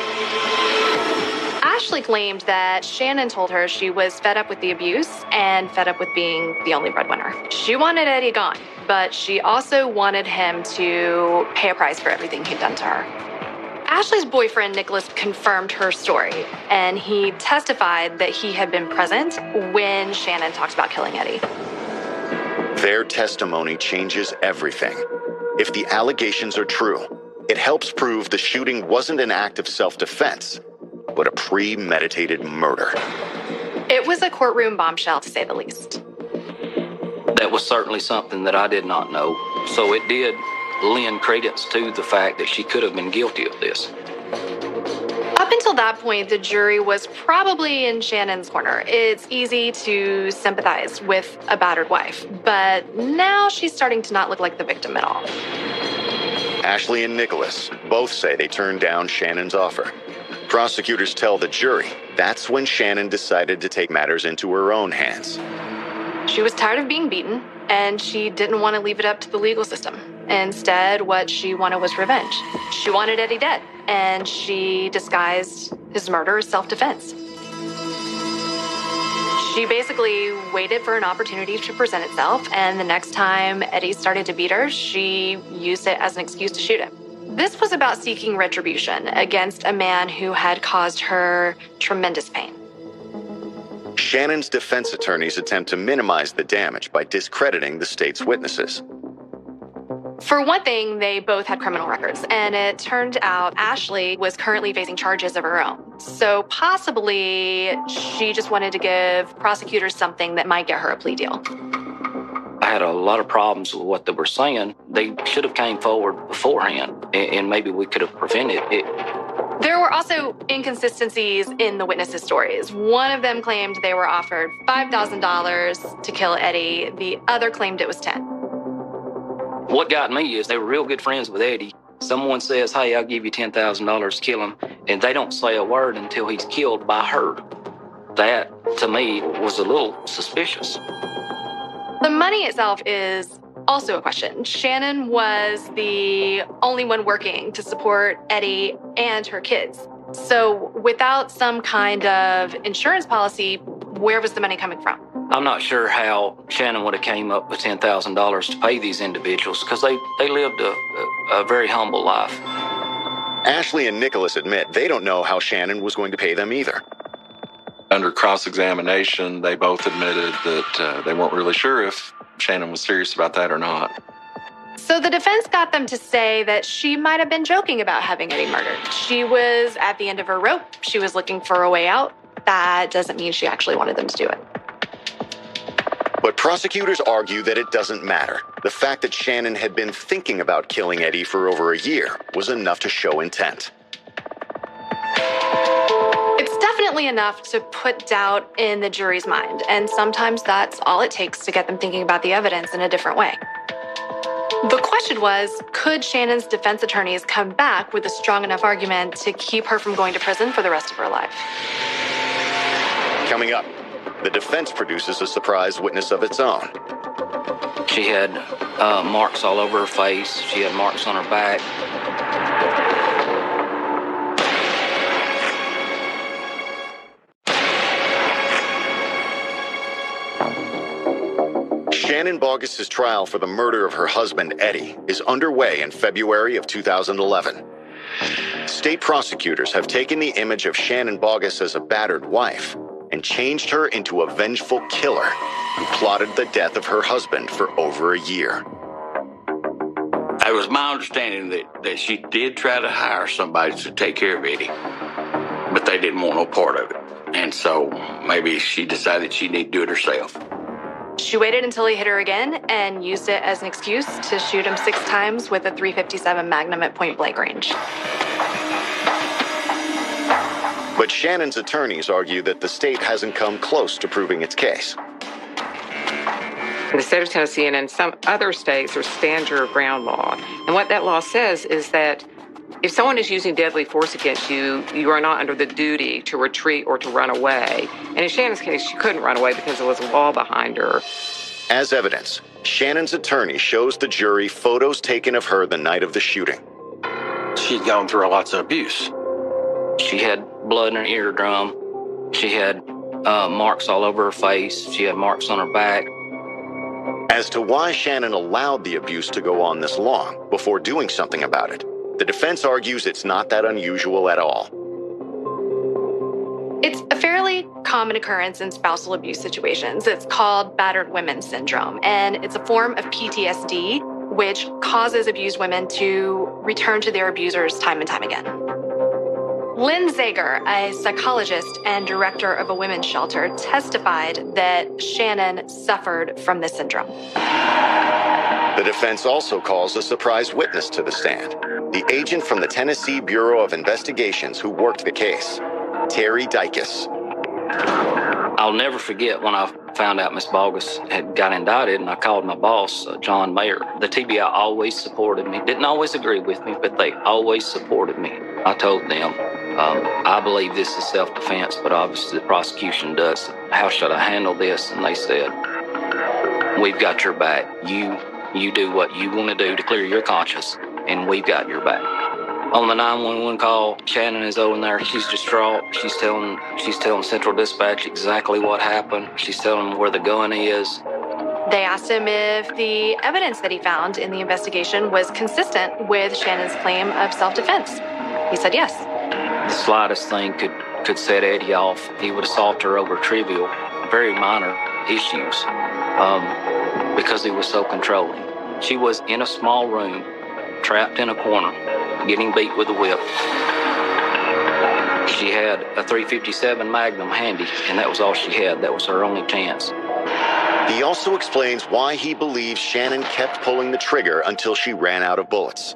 Ashley claimed that Shannon told her she was fed up with the abuse and fed up with being the only breadwinner. She wanted Eddie gone, but she also wanted him to pay a price for everything he'd done to her. Ashley's boyfriend, Nicholas, confirmed her story, and he testified that he had been present when Shannon talked about killing Eddie. Their testimony changes everything. If the allegations are true, it helps prove the shooting wasn't an act of self-defense, but a premeditated murder. It was a courtroom bombshell, to say the least. That was certainly something that I did not know. So it did lend credence to the fact that she could have been guilty of this. Up until that point, the jury was probably in Shannon's corner. It's easy to sympathize with a battered wife, but now she's starting to not look like the victim at all. Ashley and Nicholas both say they turned down Shannon's offer. Prosecutors tell the jury that's when Shannon decided to take matters into her own hands. She was tired of being beaten, and she didn't want to leave it up to the legal system. Instead, what she wanted was revenge. She wanted Eddie dead, and she disguised his murder as self-defense. She basically waited for an opportunity to present itself, and the next time Eddie started to beat her, she used it as an excuse to shoot him. This was about seeking retribution against a man who had caused her tremendous pain. Shannon's defense attorneys attempt to minimize the damage by discrediting the state's witnesses. For one thing, they both had criminal records, and it turned out Ashley was currently facing charges of her own. So possibly she just wanted to give prosecutors something that might get her a plea deal. I had a lot of problems with what they were saying. They should have came forward beforehand, and maybe we could have prevented it. There were also inconsistencies in the witnesses' stories. One of them claimed they were offered $5,000 to kill Eddie. The other claimed it was $10,000. What got me is they were real good friends with Eddie. Someone says, hey, I'll give you $10,000 to kill him, and they don't say a word until he's killed by her. That, to me, was a little suspicious. The money itself is also a question. Shannon was the only one working to support Eddie and her kids. So without some kind of insurance policy, where was the money coming from? I'm not sure how Shannon would have came up with $10,000 to pay these individuals because they lived a very humble life. Ashley and Nicholas admit they don't know how Shannon was going to pay them either. Under cross-examination, they both admitted that they weren't really sure if Shannon was serious about that or not. So the defense got them to say that she might have been joking about having Eddie murdered. She was at the end of her rope. She was looking for a way out. That doesn't mean she actually wanted them to do it. But prosecutors argue that it doesn't matter. The fact that Shannon had been thinking about killing Eddie for over a year was enough to show intent. It's definitely enough to put doubt in the jury's mind, and sometimes that's all it takes to get them thinking about the evidence in a different way. The question was, could Shannon's defense attorneys come back with a strong enough argument to keep her from going to prison for the rest of her life? Coming up, the defense produces a surprise witness of its own. She had marks all over her face. She had marks on her back. Shannon Boggess's trial for the murder of her husband, Eddie, is underway in February of 2011. State prosecutors have taken the image of Shannon Boggess as a battered wife and changed her into a vengeful killer who plotted the death of her husband for over a year. It was my understanding that she did try to hire somebody to take care of Eddie, but they didn't want no part of it. And so maybe she decided she needed to do it herself. She waited until he hit her again and used it as an excuse to shoot him 6 times with a .357 Magnum at point-blank range. But Shannon's attorneys argue that the state hasn't come close to proving its case. In the state of Tennessee and in some other states, there's stand your ground law. And what that law says is that if someone is using deadly force against you, you are not under the duty to retreat or to run away. And in Shannon's case, she couldn't run away because there was a wall behind her. As evidence, Shannon's attorney shows the jury photos taken of her the night of the shooting. She'd gone through lots of abuse. She had blood in her eardrum. She had marks all over her face. She had marks on her back. As to why Shannon allowed the abuse to go on this long before doing something about it, the defense argues it's not that unusual at all. It's a fairly common occurrence in spousal abuse situations. It's called battered women syndrome, and it's a form of PTSD which causes abused women to return to their abusers time and time again. Lynn Zager, a psychologist and director of a women's shelter, testified that Shannon suffered from this syndrome. The defense also calls a surprise witness to the stand, the agent from the Tennessee Bureau of Investigations who worked the case, Terry Dykes. I'll never forget when I found out Miss Boggess had got indicted, and I called my boss, John Mayer. The TBI always supported me. Didn't always agree with me, but they always supported me. I told them, I believe this is self-defense, but obviously the prosecution does. How should I handle this? And they said, we've got your back. You do what you want to do to clear your conscience, and we've got your back. On the 911 call, Shannon is over there. She's distraught. She's telling Central Dispatch exactly what happened. She's telling them where the gun is. They asked him if the evidence that he found in the investigation was consistent with Shannon's claim of self-defense. He said yes. The slightest thing could set Eddie off. He would assault her over trivial. very minor issues because he was so controlling. She was in a small room, trapped in a corner, getting beat with a whip. She had a .357 Magnum handy, and that was all she had. That was her only chance. He also explains why he believes Shannon kept pulling the trigger until she ran out of bullets.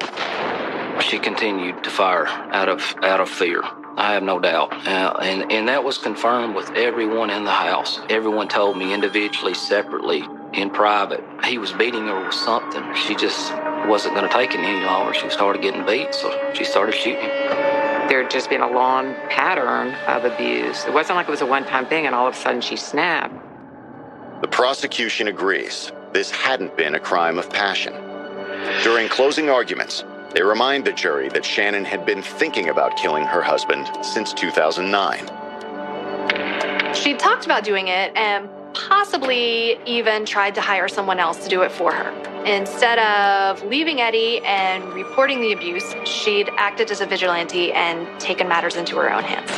She continued to fire out of fear. I have no doubt. And that was confirmed with everyone in the house. Everyone told me individually, separately, in private, he was beating her with something. She just wasn't going to take it any longer. She started getting beat, so she started shooting him. There had just been a long pattern of abuse. It wasn't like it was a one-time thing and all of a sudden she snapped. The prosecution agrees this hadn't been a crime of passion. During closing arguments, they remind the jury that Shannon had been thinking about killing her husband since 2009. She talked about doing it and possibly even tried to hire someone else to do it for her. Instead of leaving Eddie and reporting the abuse, she'd acted as a vigilante and taken matters into her own hands.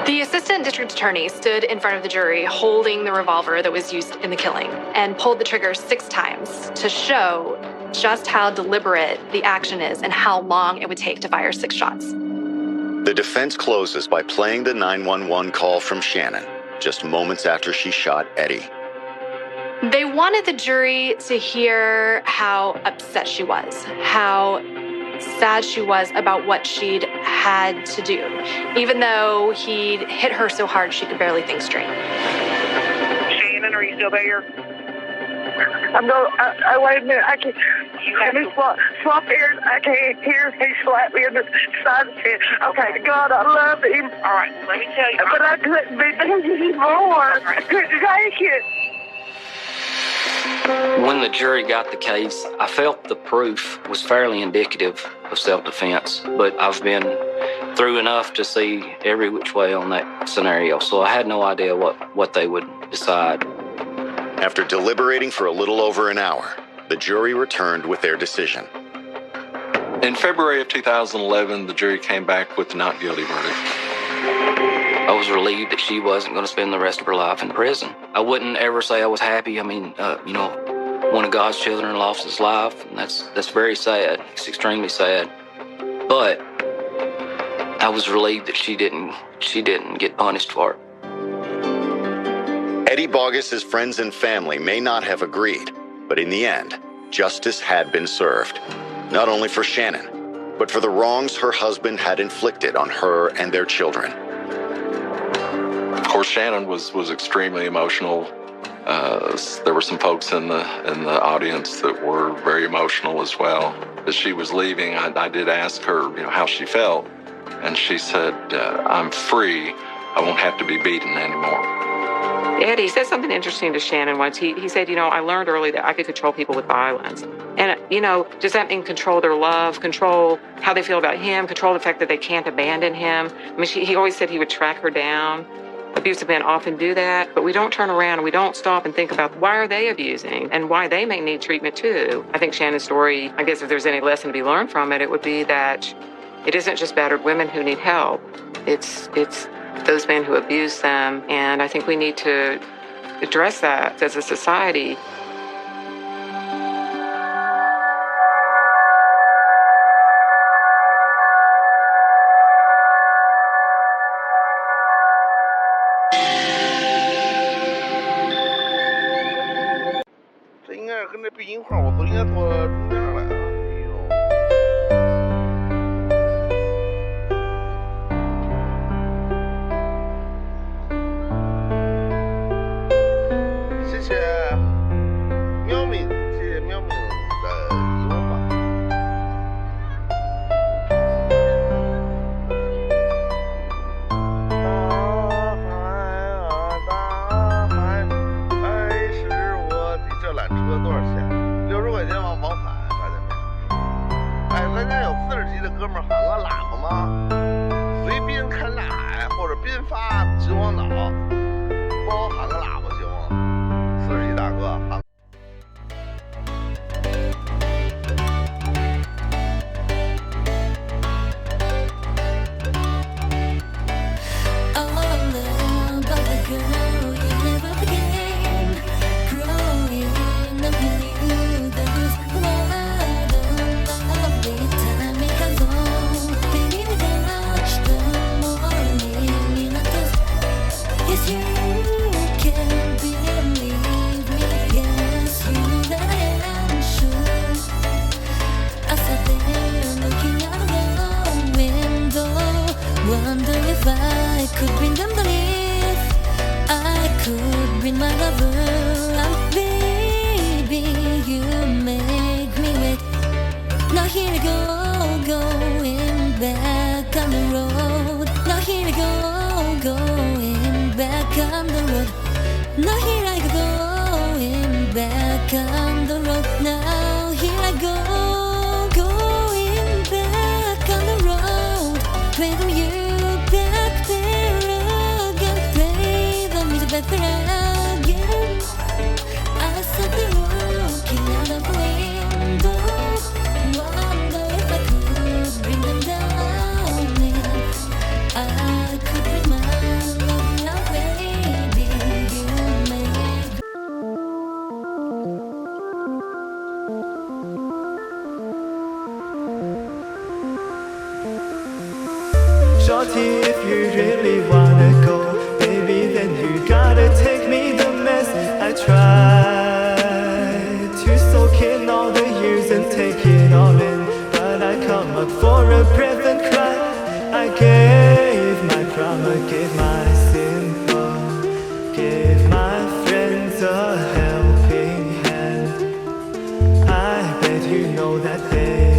The assistant district attorney stood in front of the jury holding the revolver that was used in the killing and pulled the trigger 6 times to show just how deliberate the action is and how long it would take to fire 6 shots. The defense closes by playing the 911 call from Shannon just moments after she shot Eddie. They wanted the jury to hear how upset she was, how sad she was about what she'd had to do, even though he'd hit her so hard she could barely think straight. Shannon, are you still there? Wait a minute. I can't. Let me swap ears. I can't hear. He slapped me in the side of the head. Okay, God, I love him. All right, let me tell you. But I couldn't be thinking more. I couldn't take it. When the jury got the case, I felt the proof was fairly indicative of self-defense, but I've been through enough to see every which way on that scenario, so I had no idea what they would decide. After deliberating for a little over an hour, the jury returned with their decision. In February of 2011, the jury came back with the not guilty verdict. I was relieved that she wasn't going to spend the rest of her life in prison. I wouldn't ever say I was happy. I mean, one of God's children lost his life, and that's very sad. It's extremely sad. But I was relieved that she didn't get punished for it. Eddie Boggus's friends and family may not have agreed, but in the end, justice had been served. Not only for Shannon, but for the wrongs her husband had inflicted on her and their children. Of course, Shannon was extremely emotional. There were some folks in the audience that were very emotional as well. As she was leaving, I did ask her, how she felt, and she said, "I'm free. I won't have to be beaten anymore." Eddie said something interesting to Shannon once. He said, I learned early that I could control people with violence. And, does that mean control their love, control how they feel about him, control the fact that they can't abandon him? I mean, he always said he would track her down. Abusive men often do that, but we don't turn around and we don't stop and think about why are they abusing and why they may need treatment too. I think Shannon's story, I guess if there's any lesson to be learned from it, it would be that it isn't just battered women who need help. It's those men who abuse them, and I think we need to address that as a society. All about the girl you Now here I go, going back on the road. Now here I go, going back on the road. Welcome you back there again. Play the music back there again. I saw the looking out of the window. Wonder if I could bring them down. If I could bring my love now, baby, you make. Shorty, if you really wanna go, baby, then you gotta take me the mess. I tried to soak in all the years and take it all in, but I come up for a breath and cry. I gave my drama, gave my simple, gave my friends a helping hand. I bet you know that they